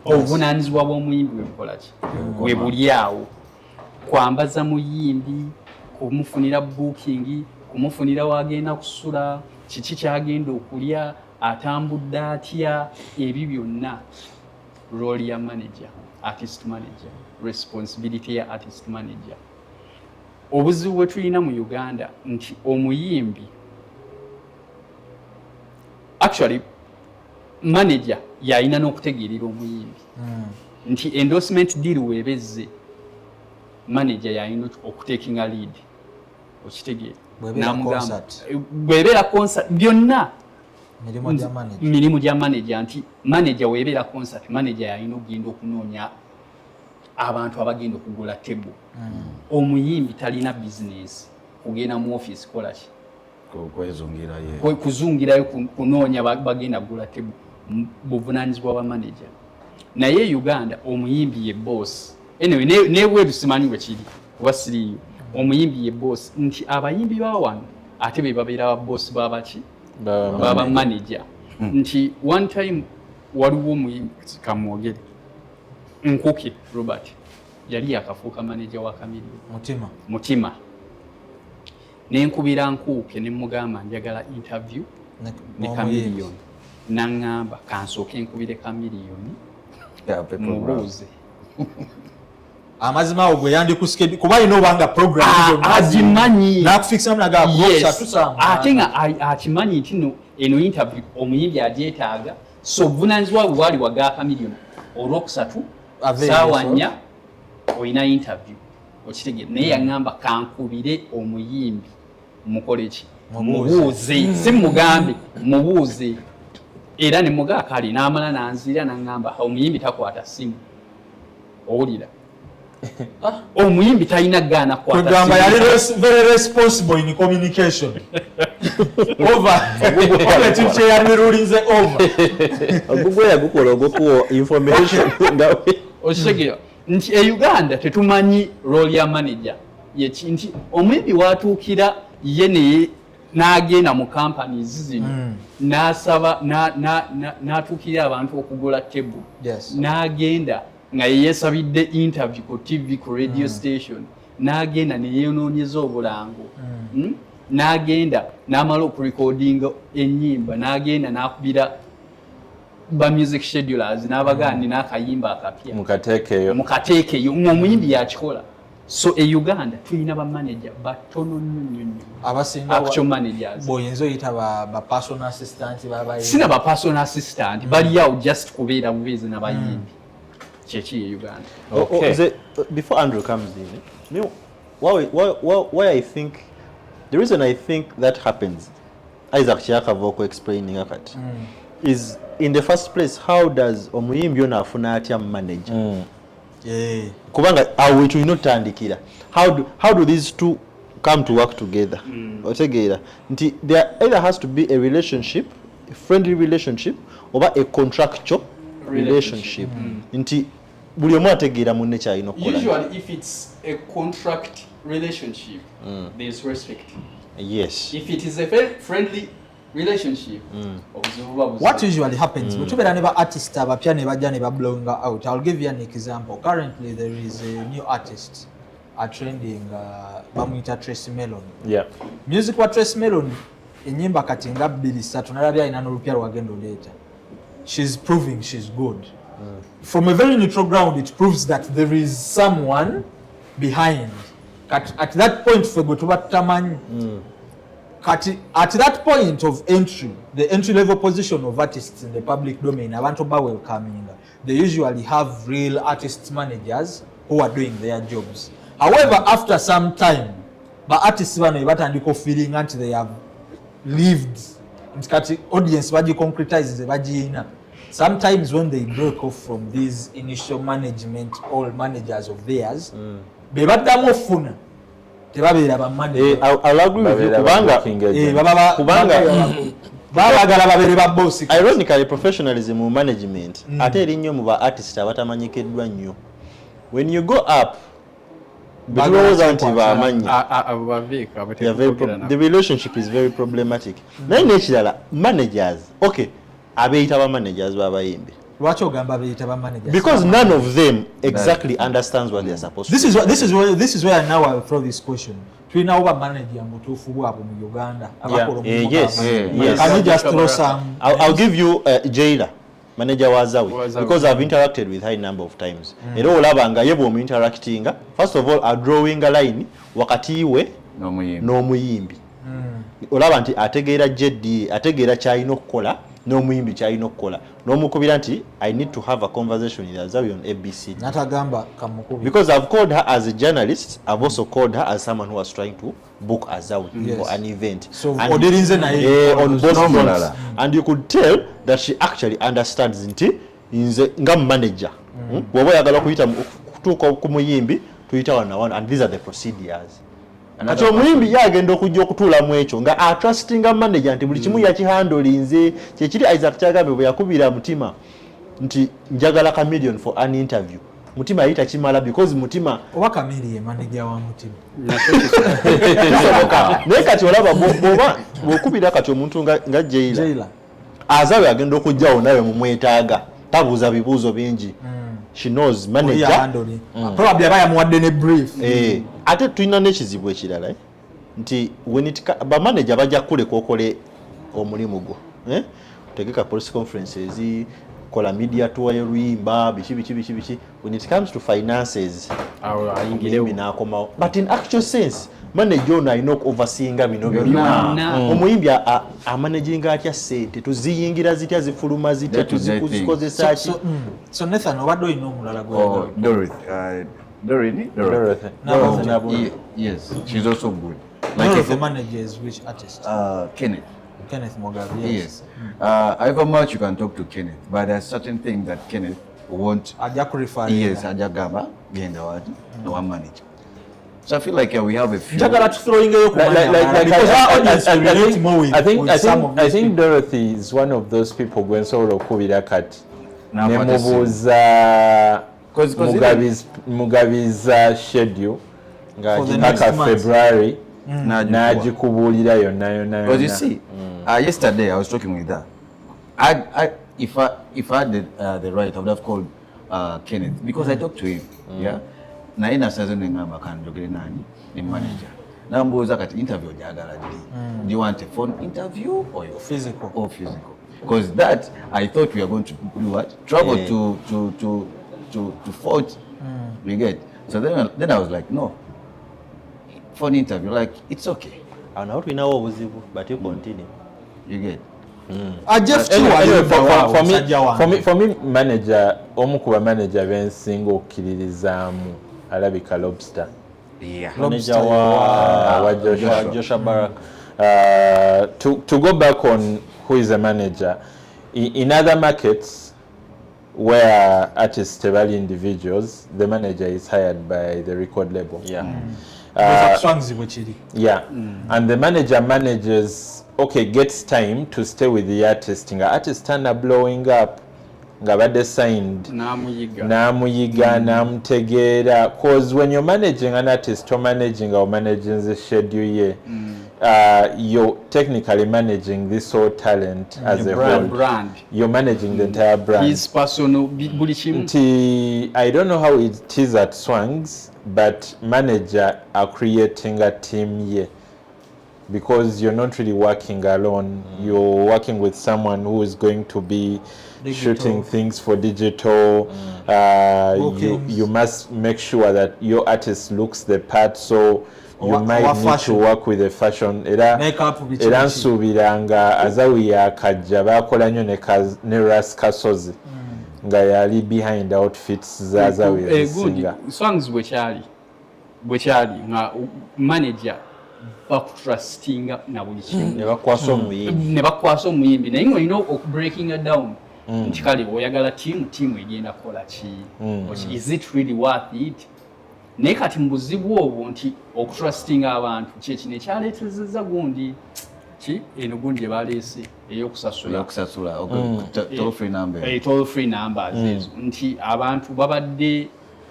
obuvunaanyizibwa bw'omuyimbi webukola ki we buli awo kwambaza muyimbi kumufunira booking kumufunira wagenda kusula kiki kyagenda okulya atambudde atya ebyo byonna role ya manager artist manager responsibility ya artist manager obuzibu bwe tulina mu Uganda nti omuyimbi actually manager yalina n'okutegeerera omuyimbi nti endorsement deal webezze manager yalina okutekinga lead okitegeera namugamba bw'ebeera concert byonna mirimu gya manager nti manager webeera concert manager yalina okugenda okunoonya abantu abagenda okugula table omuyimbi talina business kugenda mu office kola ki kuzungirayo kunoonya bagenda kugula table buvunaanyizibwa bwa manager naye Uganda omuyimbi ye boss anyway nebweru simanyi bwe kiri kuba siriyo omuyimbi ye boss nti abayimbi bawano ate be babeera ba boss babaki baba manager nti one time waliwo omuyimbi kamwogere Nkuke Robert yali yakafuuka manager wa Chameleon mutima nenkubira Nkuke nemugamba njagala interview ne Chameleon nangamba kansooke nkubire Chameleon mubuuze amazima awo gwe yandikusike kuba ino obanga program agimanyi nakufikisa mnaga ate nga akimanyi nti no eno interview omuyimbi agyetaaga so obuvunaanyizibwa wali waga Chameleon olwokusatu saawa 4 olina interview okitegeera naye yaŋŋamba kankubire omuyimbi mukole ki mubuuze si mugambe mubuuze era ne mugaaka ali n'amala nanzira naŋŋamba omuyimbi takwata simu owulira omuyimbi talina gaana kwatagamba yali very responsible in communication overekyeyandirulize over ogugwe yagukola ogwokuwa information okitegeera nti e Uganda tetumanyi role ya manager yeki nti omuyimbi watuukira ye neye n'agenda mu companies zino n'asaba n'atuukirira abantu okugula table n'agenda nga yeesabidde interview ku TV ku radio station n'agenda ne yeenoonyeza obulango n'agenda n'amala okurecordinga ennyimba n'agenda n'akubira ba music schedulers n'abagandi n'akayimba akapya mukateekeyo ng'omuyimbi yakikola so e Uganda tulina ba manager batono nnyo abasinga actual managers boyinza oyita ba personal assistant sina ba personal assistant bali awo just kubeera bubeezi n'abayimbi chechi e Uganda. Before Andrew comes in, you know, why I think the reason I think that happens, Isaac Chiakavoko explaining that is in the first place, how does omuyimbi ono afuna atya manager? Kubanga awe not tandikira. How do these two come to work together? Otegeera nti there either has to be a relationship, a friendly relationship, or a contractual relationship. Nti buli omu ategeera munne kyalina okukola. Usually if it's a contract relationship, there's respect. Yes. If it is a friendly relationship, what usually happens bwetubeera ne ba artist abapya ne bajja ne bablowing out. I'll give you an example. Currently there is a new artist trending bamuyita Tracy Melon. Yeah. Music wa Tracy Melon enyimba kati nga 2-3 nalabye alina n'olupya lwagenda oleeta. She's proving she's good. From a very neutral ground, it proves that there is someone behind. At that point, for Gotubataman, at that point of entry, the entry level position of artists in the public domain, abantu ba welcoming. They usually have real artist managers who are doing their jobs. However, after some time, the artists batandika feeling until they have lived, audience baji concretize bajiina. Sometimes when they break off from these initial management or managers of theirs, bebaddamu ofuna tebabeera ba manager. I'll agree with you kubanga babagala babere ba boss. Ironically, professionalism mu management ate erinyo mu ba artist abatamanyikiddwa nnyo. When you go up, the relationship is very problematic. Naye n'ekirala managers, okay, abeeyita ba managers b'abayimbi. Lwaki ogamba abeeyita ba managers? Because none of them exactly understands what they are supposed to do. This is where now I throw this question. Tulinawo ba manager mutuufu bwabwe mu Uganda. Yes. Can you just throw some? I'll give you Jayla, manager wa Zawi, because I've interacted with her a number of times. Era olaba nga ye bw'omu interactinga, first of all, a drawing a line wakati we n'omuyimbi. Olaba nti ategeera JD, ategeera kyalina okukola n'omuyimbi kyalina okukola. N'omukubira nti I need to have a conversation with Zawi on ABC. Natagamba kamukubi. Because I've called her as a journalist, I've also called her as someone who was trying to book a Zawi for an event. So on both fronts. And you could tell that she actually understands nti nga manager. Woba yagala kuyita kutuuka ku muyimbi tuyita wana and these are the procedures. Kati omuyimbi yagenda okujja okutuula mu ekyo nga atrustinga manager nti buli kimu yakihandolinze kyekiri Isaac Kyagambye bwe yakubira mutima nti njagala $1 million for an interview. Mutima yita kimala because mutima oba Kamili ye manager wa mutima. Naye kati olaba bw'okubira kati omuntu nga Jayla azawe agenda okujjawo nawe mumwetaaga tabuuza bibuuzo bingi. She knows manager. Probably aba yamuwadde ne brief. Ate tulina n'ekizibu ekirala nti ba manager bajja kuleka okole omulimu gwo. Tegeka police conferences, kola media tour y'oluyimba biki. When it comes to finances, but in actual sense, manager ono alina okuoverseeinga bino byonna. Omuyimbi amanaginga atya ssente, tuziyingira zitya, zifuluma zitya, tuzikozesa ki. So Nathan, obadde olina omulala Dorothy. Yes, she's also good. One of the managers, which artist? Kenneth Mugabe. Yes. However much you can talk to Kenneth, but there's certain things that Kenneth won't. Yes, Ajagaba, Gendawadi, no one manager. So I feel like we have a few. I think Dorothy is one of those people going solo kubira kati. Nemubuza Mugabe's schedule mpaka February najikubulira yonna. Because you see, yesterday I was talking with her. If I had the right, I would have called Kenneth because I talked to him. Yeah. Na ina season ngamba kanjogere nani ni manager. Na mbuza kati interview jagala dili. Do you want a phone interview or your physical? Or physical. Because that I thought we are going to do what? Travel to Fort. You get. So then I was like, no. Phone interview, like it's okay. And now we know obuzibu, but you continue. You get. For me manager omukuba manager bensinga okkirizaamu alabika Lobster. Yeah. Manager wa Joshua Barak. To go back on who is a manager, in other markets where artists are individuals, the manager is hired by the record label. Yeah. And the manager manages, gets time to stay with the artist. Nga artist are blowing up, nga bade signed, namuyiga, namutegeera. Because when you're managing an artist, you're managing the schedule. You're technically managing this whole talent as a whole. Brand. You're managing the entire brand. His personal I don't know how it is at Swangs, but manager are creating a team here. because you're not really working alone. You're working with someone who is going to be shooting things for digital. You must make sure that your artist looks the part, so you might need to work with a fashion. Era nsuubiranga Azawi yakajja bakola nnyo ne Ras Kasozi nga yali behind outfits za Azawi ezisinga. Songs bwe kyali nga manager bakutrustinga na buli kimu ne bakwasa omuyimbi naye ng'olina okubreaking it down nti kale oyagala tiimu egenda kukola ki is it really worth it naye kati mu buzibu obwo nti okutrustinga abantu kyekino ekyaleetezezza gundi ki eno gundi gye baleese ey'okusasula toll free numbers ezo nti abantu babadde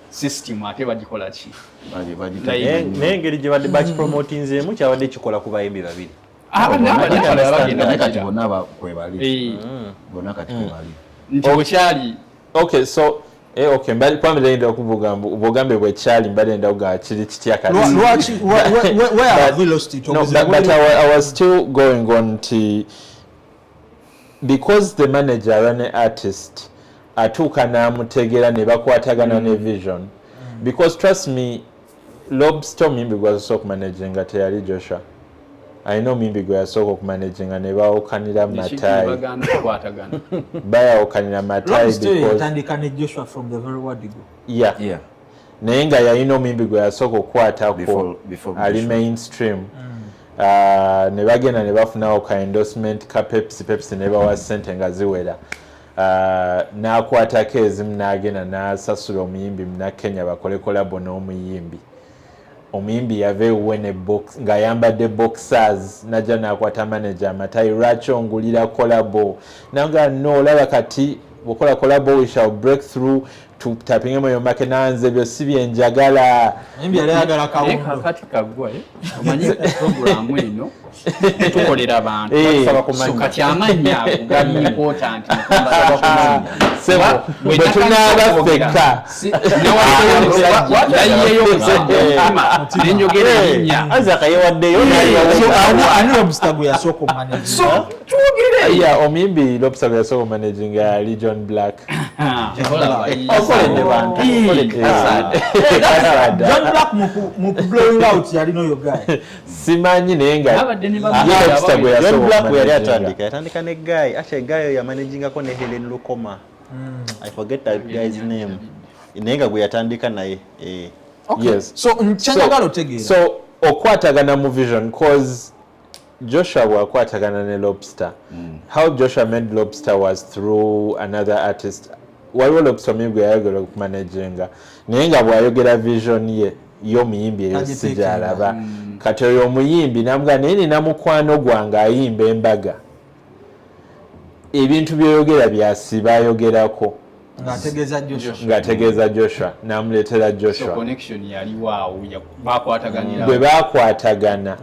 system ate bagikola ki naye engeri gye badde bakipromotinzeemu kyabadde kikola ku bayimbi babiri nti wekyali okay so okay mbali kwambira ndenda okuvugamba obugambe bwe kyali mbali ndenda kuga kiri kitya kati where have we lost it? No, but I was still going on to because the manager and the artist atuuka n'amutegera ne bakwatagana ne vision because trust me Lobster mimbi gwa soko managing teyali Joshua I know mimbi gwa soko managing ne bawokanira Matai bayawokanira Matai because tandika ne Joshua from the very word ago yeah naye nga yalina omimbi gwe yasooka okukwatako ali mainstream ne bagenda ne bafunawo ka endorsement ka Pepsi ne bawa ssente nga ziwera n'akwatako ezimu n'agenda n'asasula omuyimbi Munnakenya bakole kolabo n'omuyimbi omuyimbi yava ewuwe ne box ng'ayambadde boxers najja n'akwata manager Matai lwaki ongulira kolabo nanga no olaba kati bukola kolabo we shall break through to tapping mu yomake nanze byo sibye njagala mimbi yali agala kawundo kati kagwa omanyi program eno tukolera abantu basaba kumanya kati amanya gali important basaba kumanya sema bwe tunaba feka yayiyeyo kusema nenjogera linya azaka yewaddeyo ani obstago yasoko managing so tuogere ya omimbi lobster yasoko managing ya Legion Black John Black mu blowing out yali no yo guy simanyi nenga John Black yali atandika ne guy acha guy ya managing ko ne Helen Lukoma I forget that guy's name nenga gwe yatandika naye okay. Yes so nchangalo tegera so okwatagana mu vision cause Joshua wakwatagana ne Lobster how Joshua made Lobster was through another artist waliwo Lobster mibwe yayogera okumanaginga naye nga bwayogera vision ye y'omuyimbi eyo sijalaba kati oyo omuyimbi namuga naye nina mukwano gwange ayimba embaga ebintu byeyogera byasiba ayogerako ng'ategeeza Joshua n'amuleetera Joshua connection yali waawo bakwataganira bwe bakwatagana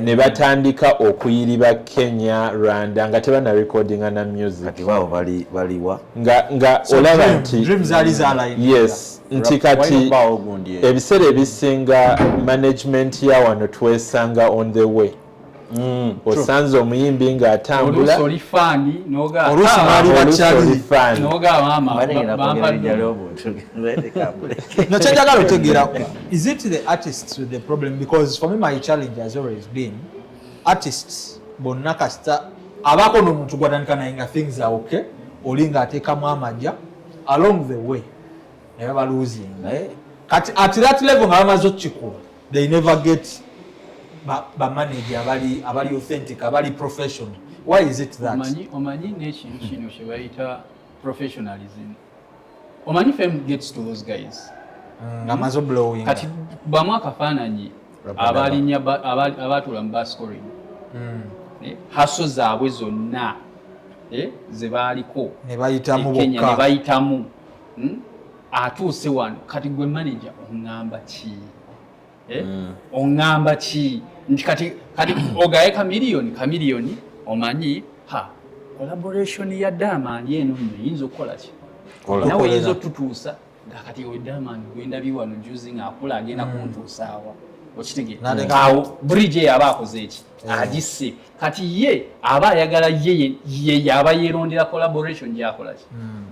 ne batandika okuyiriba Kenya Rwanda nga tebana recordinga na music kati wao baliwa nga olaba nti dreams ali zaalaine yes nti kati ebiseera ebisinga management ya wano twesanga on the way osanze omuyimbi ng'atambula olifani noga oluusi mwali bakyali noga mama no chenjagala otegeera is it the artists with the problem because for me my challenge has always been artists bonna kasita abako n'omuntu gwatandika naye nga things are okay oli ng'ateekamu amajja along the way naye balosing kati at that level nga bamaze okukikuba they never get ba manager abali authentic abali professional why is it that omanyi n'ekintu kino kye bayita professionalism omanyi fame gets to those guys ngamaze blowing kati bamu akafaananyi abatula mu bascoring haso zaabwe zonna ze baaliko ne bayitamu Kenya ne bayitamu atuuse wano kati gwe manager ongamba ki ongamba ki nti kati ogaye kamiliyoni omanyi collaboration ya Diamond yeno yinza okukola ki nawe yinza otutuusa nga kati we Diamond gwenda biwano juzi ng'akula agenda kuntuusaawa okitegedde awo bridge yaba akoze eki agisse kati ye aba ayagala ye yaba yerondera collaboration gyakola ki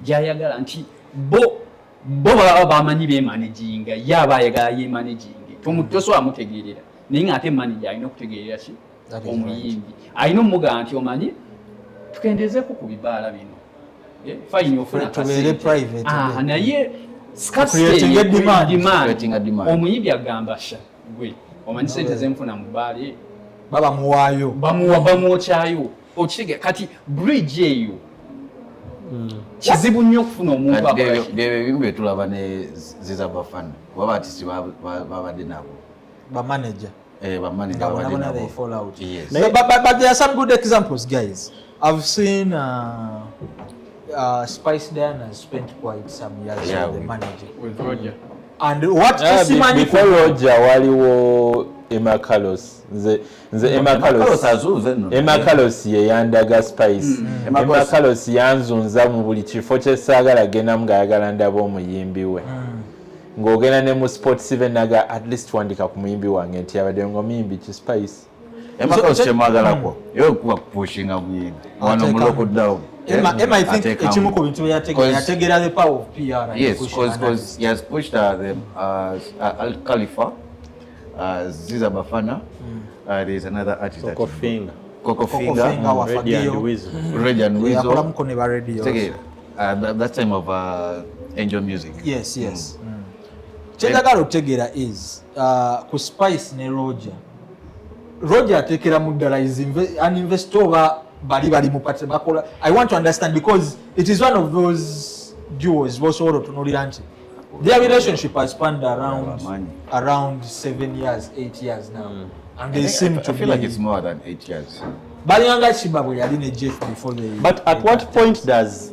gyayagala nti bo baba bamanyi bemanaginga ye aba ayagala yemanaginge tosobola mutegeerera naye nga ate manager alina okutegeerera ki omuyimbi alina omugamba nti omanyi tukendezeeko ku bibaala bino fine ofuna naye demand omuyimbi agamba sha gwe omanyi sente zenfuna mu baale bamwokyayo okitege kati bridge eyo kizibu nnyo okufuna omuntu ebimu byetulaba ne Ziza Bafana oba artist babadde nabo bamanager babadde fall out. Yes. But there are some good examples, guys. I've seen Spice Diana spent quite some years with the manager. with Roger. And what before Roger waliwo Emma Carlos. Emma Carlos ye yandaga Spice. Emma Carlos yanzunza mu buli kifo kye saagala genamu ng'ayagala ndaba omuyimbi we. Ng'ogenda ne mu sports event naga at least wandika ku muyimbi wange nti abadde ng'omuyimbi ki Spice. Emma Carlos kyemwagalako yo kuba kupushinga muyimbi wano mu lockdown. Emma, I think ekimu ku bintu yategeera the power of PR. Yes, because he has pushed the Al Khalifa, Ziza Bafana. There is another artist. Coco Finger, Reggie and Weasel. That time of Angel Music. Yes. Kyendagala okutegeera is ku Spice ne Roger ateekera mu ddala an investor oba bali mu party bakola. I want to understand because it is one of those duos bosobola otunuulira nti their relationship has spanned around 7 years, 8 years now. And they seem to feel like it's more than 8 years. Balinganga Shiba bwe yali ne Jeff before they. But at what point does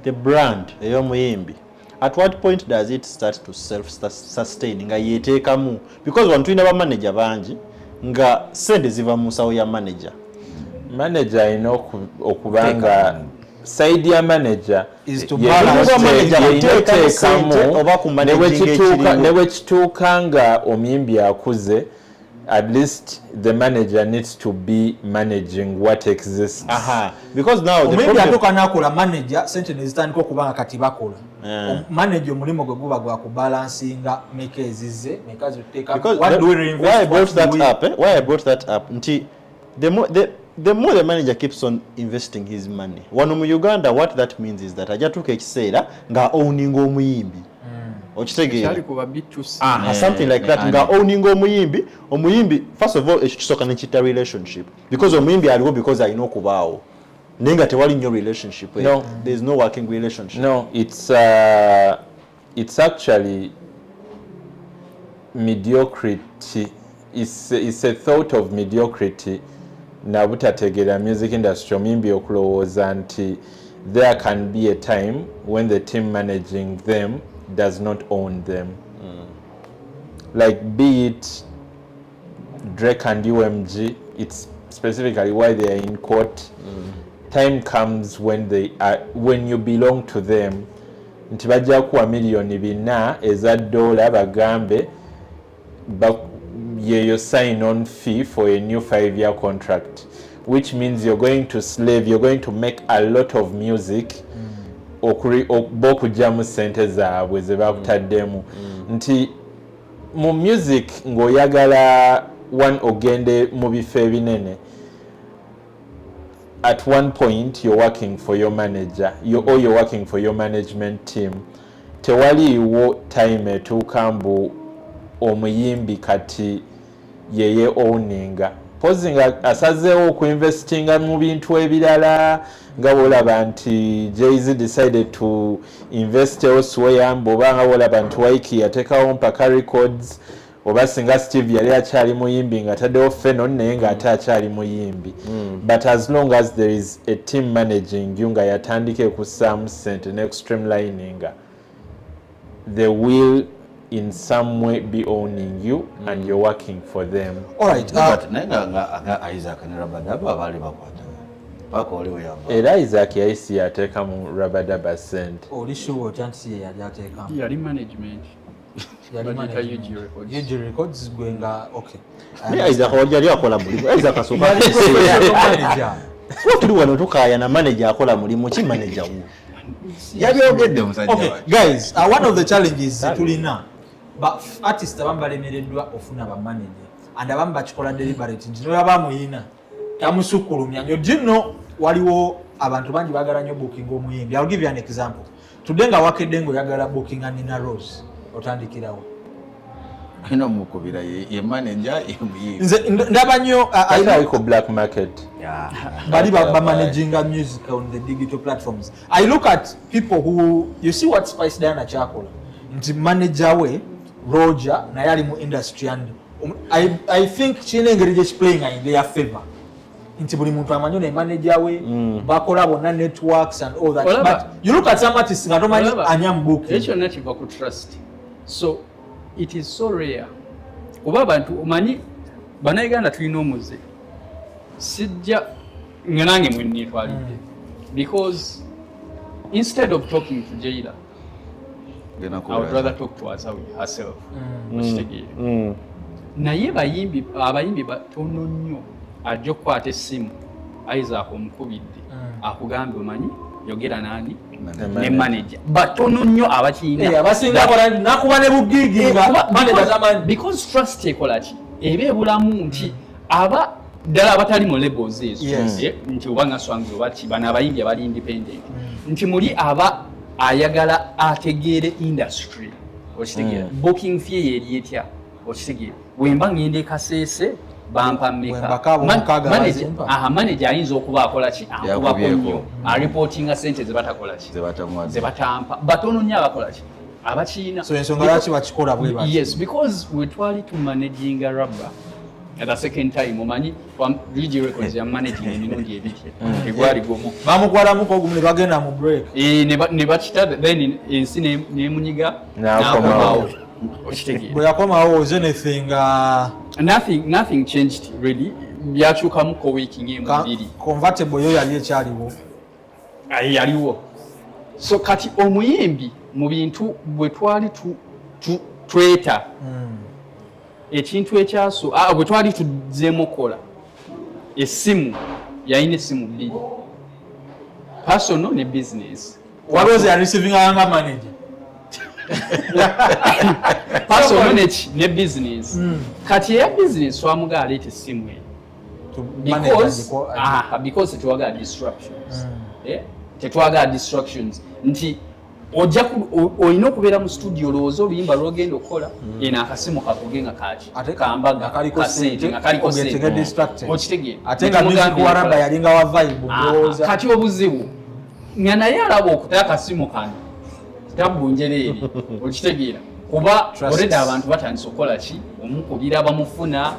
the brand ey'omuyimbi, at what point does it start to self-sustain nga yeteekamu? Because wano tulina bamanager bangi nga sente ziva mu nsawo ya manager. Manager alina okubanga side ya manager is to balance ne bwekituuka nga omuyimbi akuze, at least the manager needs to be managing what exists. Because now the omuyimbi atuuka n'akola manager sente ne zitandika okubanga kati bakola. Manager omulimu gwe guba gwa kubalansinga meka ezizze meka zituteeka. Why I brought that up nti the more the manager keeps on investing his money, wano mu Uganda, what that means is that ajatuuka ekiseera nga owning omuyimbi. Okitegeera something like that nga owning omuyimbi first of all ekyo kisooka nekiyita relationship, because omuyimbi aliwo because alina okubaawo naye nga tewali nnyo relationship. No, there is no working relationship. No, it's actually mediocrity. It's a thought of mediocrity na butategeera music industry omuyimbi okulowooza nti there can be a time when the team managing them does not own them. Like be it Drake and UMG, it's specifically why they are in court. Time comes when you belong to them. Nti bajja kuwa miliyoni 4 eza dola bagambe your sign-on fee for a new 5-year contract, which means you're going to make a lot of music okujjamu sente zaabwe ze bakutaddemu. Nti mu music ng'oyagala ogende mu bifo ebinene, at one point you're working for your manager, you're working for your management team. Tewaliiwo time etuuka mbu omuyimbi kati yeye owninga pozi nga asazeewo okuinvestinga mu bintu ebirala nga bwolaba nti Jay-Z decided to invest elsewhere, oba nga bwolaba nti Waiki yateekawo mpaka records, oba singa Steve yali akyali muyimbi nga taddewo Fenon naye nga ate akyali muyimbi. But as long as there is a team managing you nga yatandika ekussaamu ssente ne streamlininga, they will in some way be owning you and you're working for them. All right. But Isaac and Rabadaba bali bakwata. Pako oli oyamba. Era Isaac yaisi yateeka mu Rabadaba cent. Oli sure chansi yali ateeka. Yali management. yali Bagita managing UG Records. UG Records gwenga okay naye Isaac yali akola mulimu Isaac asooka Yali professional manager. tuli wano tukaaya na manager akola mulimu ki manager wo yabyogedde musajja Okay, wange. guys, one of the challenges tulina but artists abamu balemereddwa ofuna ba manager and abamu bakikola deliberate nti noyo abamuyina tamusukkulumya nyo dino waliwo abantu bangi bagala nnyo booking omuyimbi. I'll give you an example. Today nga wakedde ng'oyagala booking Nina Rose otandikirawo. Ino mukubira ye manager ye muyimbi. Nze ndaba nnyo aliko black market. Yeah. bali ba managing music on the digital platforms. I look at people who, you see what Spice Diana Chakola, nti manager we Roger na yali mu industry and I think chine engeri gye playing in their favor. Nti buli muntu amanyo ne manager we bakola bonna networks and all that. Olaba. But you look at some artists nga tomanyi anyam book. Ekyo nakiva ku trust. So it is so rare. Oba abantu omanyi bannayuganda tulina omuze. Sijja nga nange mwenneetwalidde. Because instead of talking to Jayla, I would rather talk to Azawi herself. Okitegeere. Naye abayimbi batono nnyo ajja okukwata essimu Isaac omukubidde akugambye omanyi yogera nani ne manager batono nnyo abakiina Abasinga kola nakuba ne bugigi nga manager zamanyi. because trust ekola ki eba ebulamu nti aba ddala abatali mu labels ezo Yes. nti oba nga Swangs oba ki bano abayimbi abali independent nti muli aba ayagala ategeere industry okitegeera booking fee yeri etya okitegeera wemba ngenda ekaseese bampa Wembakaabo mukaaga bazimpa. manager ayinza okuba akola ki akubako Yakubyeko. nnyo areportinga sente zebatakola ki zebatampa batono nnyo abakola ki abakiina So ensonga lwaki bakikola bwe bati. yes because we twali tu managing a rubber at the second time omanyi UG Records ya managing emirundi ebiri egwali gomu Bamukwalamuko ogumu ne bagenda mu break. ne bakita then ensi nemunyiga N'akomawo. okitegeera Bwe yakomawo was anything nothing changed really byakyukamu ko weeki ng'emu convertible yo yali ekyaliwo. yaliwo so kati omuyimbi mu bintu bwe twali tweta ekintu ekyaso bwe twali tuzzeemu kola essimu yalina essimu bbiri personal ne business Waroze ya receiving anga manager. personal ne business kati eya business twamuga aleeta essimu eyo To manage because tetwagala distractions tetwagala distractions nti ojja olina okubeera mu studio olowooza oluyimba lwogenda okukola eno akasimu kakuge nga kaki kambaga kasente nga kaliko sente okitegeera ate nga music waraba yalinga wa vibe ndowooza. kati obuzibu nga naye alaba okuta akasimu kano tabbunjereeri okitegeera kuba oleda abantu batandisa okukola ki omukubira bamufuna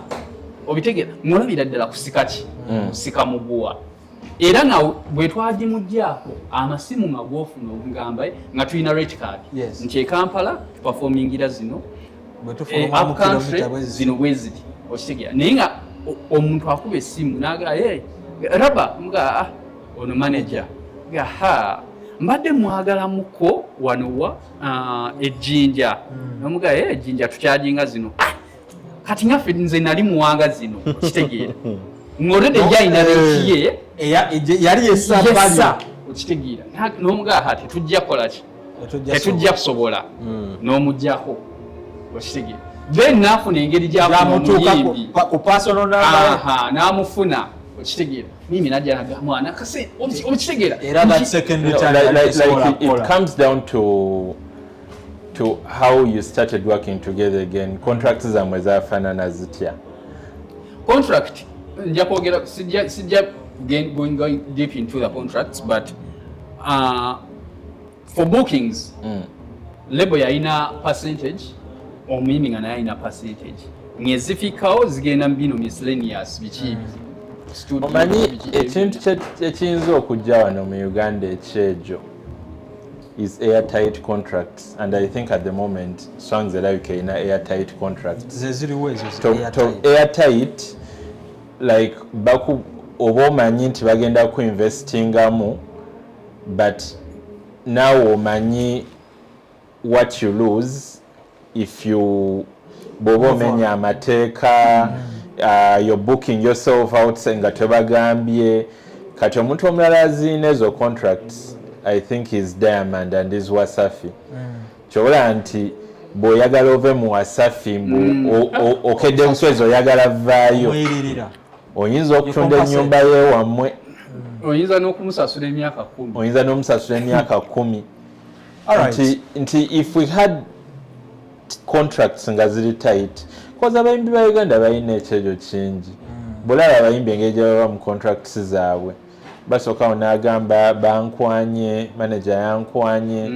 obitegeera ng'olabira ddala kusika ki kusika muguwa era nga bwe twagimuggyako amasimu nga gwofuna okugamba nga tulina rate card nti e Kampala tupafomingira zino up country zino bwe ziri okitegeera naye nga omuntu akuba essimu naga raba mga ono manager ga mbadde mwagalamuko wanowa ejjinja nomuga ejjinja tukyajinga zino kati ngaffe nze nali muwanga zino okitegeera ng'olede yalina rekiye yali yessa okitegeera n'omugaa tetujja kukola ki tetujja kusobola n'omugjako okitegeera then naafuna engeri gyamuyimbi ku personal number n'amufuna okitegeera mimi najja naga mwana kase okitegeera era that secondary time like it comes down to how you started working together again. Contracts zamwe zafanana zitya? Contract nja kwogera sijja going deep into the contracts but for bookings label yalina percentage omuyimbi nga naye alina percentage ngezifikawo zigenda mbino miscellaneous biki omanyi ekintu ekiyinza okujja wano mu Uganda ekyejo is airtight contracts and I think at the moment Swangs erabika ina airtight contracts zeziriwo ezo airtight like baku oba omanyi nti bagenda kuinvestingamu but now omanyi what you lose if you bw'oba omenya amateeka you're booking yourself out nga tebagambye kati omuntu omulala azina ezo contracts I think is Diamond and is Wasafi kyobola nti bw'oyagala ove mu Wasafi okedde muswezi oyagala vaayo oyinza okutunda ennyumba yewammwe oyinza n'okumusasula emyaka 10 nti if we had contracts nga ziri tight koza abayimbi ba Uganda balina ekyejo kingi bulaba abayimbi engeri gye baba mu contracts zaabwe basookawo n'agamba bankwanye manager yankwanye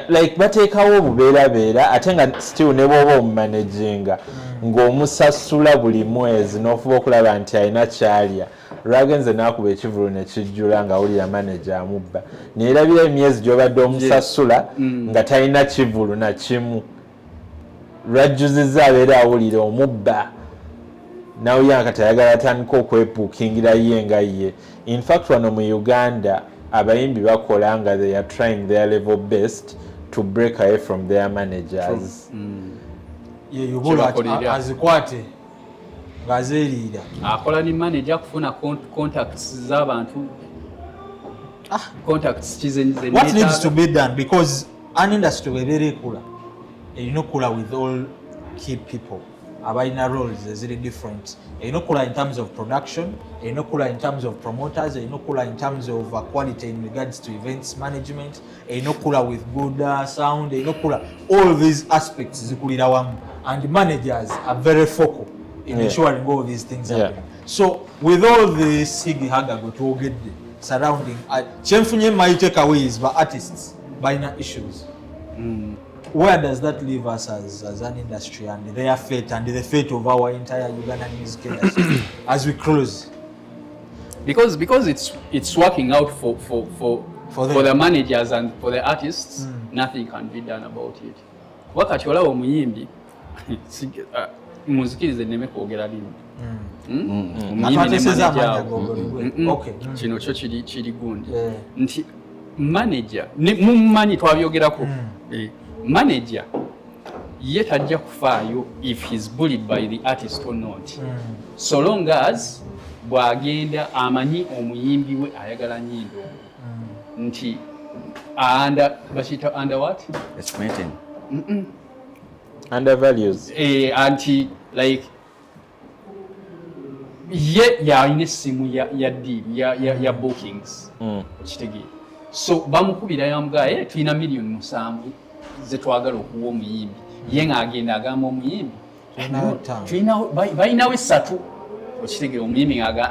like bateekawo obubeerabeera ate nga still ne bw'oba omumanaginga ng'omusasula buli mwezi n'ofuba okulaba nti alina kyalya lwagenze n'akuba ekivulu ne kijjula nga wulira manager amubba neerabira emyezi gy'obadde omusasula nga talina kivulu na kimu lwajjuzizza abeera awulira omubba nawulira nga tayagala atandika okwepuukingira ye nga ye. In fact wano mu Uganda abayimbi bakola nga they are trying their level best to break away from their managers. azikwate ng'azeeriira akola ne manager kufuna contacts z'abantu contacts kizenze what needs to be done because an industry webera ekula erina okula with all key people abalina roles eziri different erina okula in terms of production erina okula in terms of promoters erina okula in terms of quality in regards to events management erina okula with good sound erina okula all these aspects zikulira wamu and managers are very focal in ensuring all these things happen. So with all this higihaga gwetwogedde surrounding kyenfunye my takeaways ba artists balina issues where does that leave us as an industry and their fate and the fate of our entire Ugandan music industry as we close? Because it's working out for the managers and for the artists, nothing can be done about it. Wakati wala omuyimbi muzikirize neme kwogera limu. Kino kyo kiri gundi nti manager mumanyi twabyogerako manager ye tajja kufaayo if he's bullied by the artist or not so long as bwagenda amanyi omuyimbi we ayagala nyindo nti under what estimating under values anti like ye yalina essimu ya deal ya bookings okitegeera so bamukubira yamugaye tulina million 7 zetwagala okuwa omuyimbi ye ng'agenda agamba omuyimbi balinawo 3 okitegeera omuyimbi ng'aga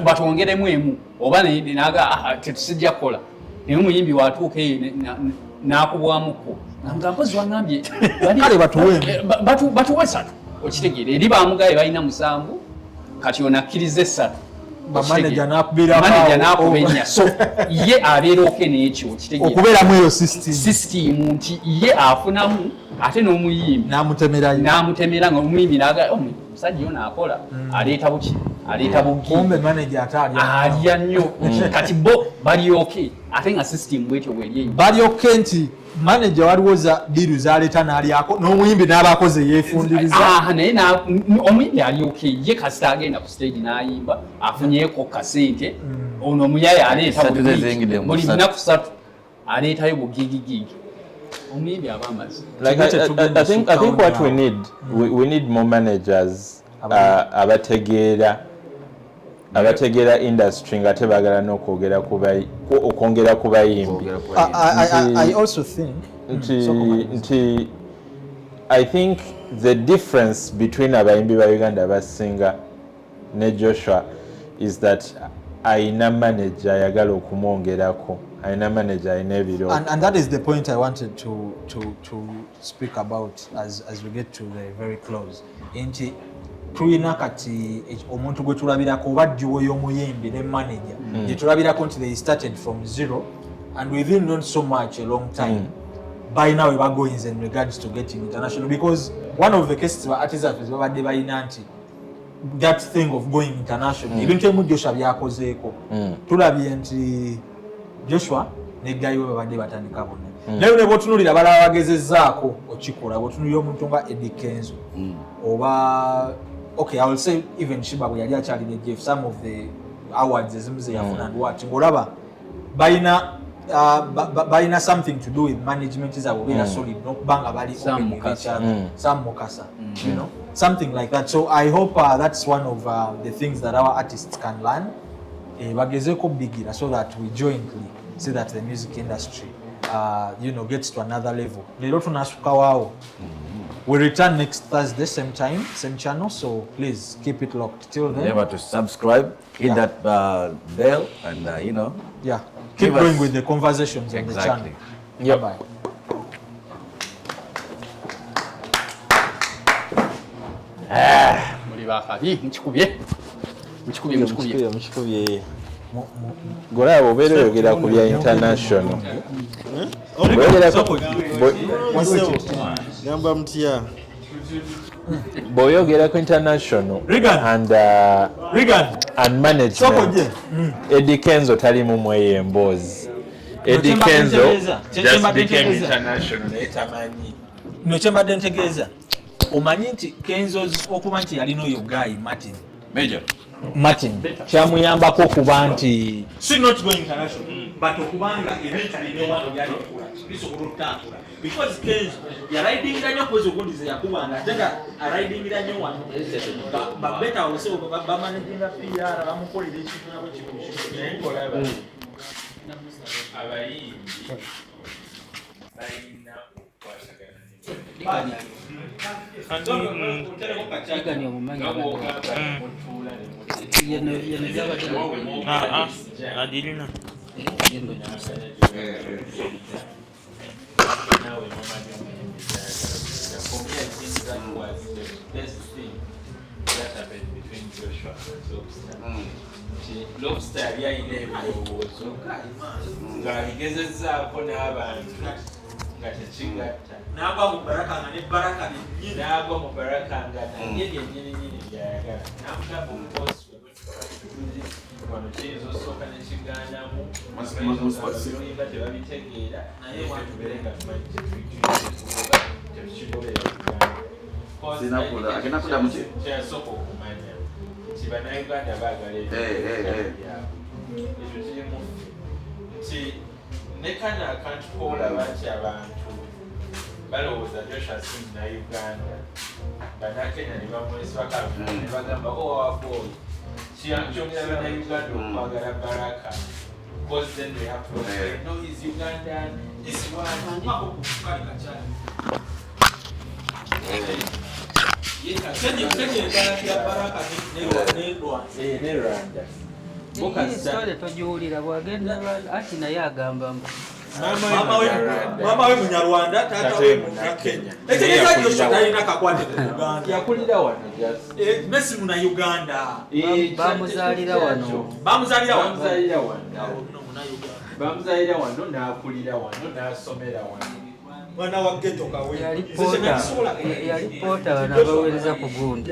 batongeremu emu oba naga tetusijja kukola naye omuyimbi watuuka eyo n'akubwamuko nga mpozi wangambye batuwe 3 okitegeera eri bamugaye balina 7 kati onakkiriza 3 manager nakubenya so ye abeera oke n'ekyo okubeeramu eyo system nti ye afunamu ate n'omuyimbi namutemera nga omuyimbi naga omusajja yo naakola aleeta buki aleeta kumbe manager alya nnyo kati bo bali oke ate nga system bwetyo bweri bali oke nti manager waliwo za diru zaleeta n'alyako n'omuyimbi n'abakoze yeefundiriza naye omuyimbi ali oke ye kasita agenda ku stage n'ayimba afunyeko kasente ono omuyaya aleeta buli lunaku 3 aleetayo bugigigigi omuyimbi aba amaze. I think what we need more managers abategeera industry nga tebagala n'okwongera ku bayimbi. I also think I think the difference between abayimbi ba Uganda abasinga ne Joshua is that ayina manager ayagala okumwongerako ayina manager ayina ebiro and that is the point I wanted to speak about as we get to the very close nti tulina kati omuntu gwe tulabirako oba jjuwo y'omuyimbi ne manager gye tulabirako nti they started from zero and within not so much a long time by now we are going in regards to getting international because one of the cases were artisans babadde balina nti that thing of going international ebintu emu Joshua byakozeeko tulabye nti Joshua ne Guy we babadde batandika bonna naye ne bw'otunuulira balaba bagezezzaako okikola bw'otunuulira omuntu nga Eddie Kenzo oba okay I will say even Shiba bwe yali akyalina Jeff some of the awards ezimu ze yafuna ndwati ng'olaba balina something to do with management zaabwe beera solid n'okubanga bali Sam Mukasa you know something like that. So I hope that's one of the things that our artists can learn bagezeko bigira so that we jointly see that the music industry you know gets to another level. Lero tunasuka wao. We return next Thursday, same time, same channel. So please keep it locked. Till then, remember to subscribe, hit that bell, and you know. Yeah, keep going with the conversations on the channel. Yep. Bye. Muri bakabi mukikubye golabo obeera oyogera ku bya international gamba mutya bw'oyogera ku international and management Eddie Kenzo talimu mweyo emboozi. Eddie Kenzo just became international naye tamanyi no kyembadde ntegeeza omanyi nti Kenzo okuba nti yalina oyo guy Martin kyamuyambako okuba nti not going international but okubanga ebintu bino byali bisobola okutambula because Kenzo yaridingira nnyo kwezi okundize yakubanga ate nga aridingira nnyo wano babeta olose bamanaginga PR bamukolera ekintu nabo kikola abayimbi balina Lobster yali ayina ebirowoozo ng'abigezezzaako n'abantu nga tekigatta n'agwa mu baraka nga ne baraka n'agwa mu baraka nga naye byennyininyini byayagala n'amugamba omukozi wano kiyinza osooka nekigandamu nga tebabitegeera naye watubeere nga tumanyi tetukigobera Uganda kyasooka okumanya nti bannayuganda baagala ebyo kirimu nti ne kana akantu koolaba nti abantu balowooza Joshua si munnayuganda bannakenya ne bamwesibaka ne bagamba owawaboyi kyongera bannayuganda okwagala baraka because then they have to say no he's Ugandan this one wako kufali kachana ne Rwanda Sitole tojuulira bwagenda ati naye agamba mama we munyarwanda tata we munyakenya ekitegeeza Joshua talina kakwate ku Uganda yakulira wano Messi muna Uganda bamuzaalira wano n'akulira wano n'asomera wano mwana wa ghetto kawe yali poota banabaweereza ku gundi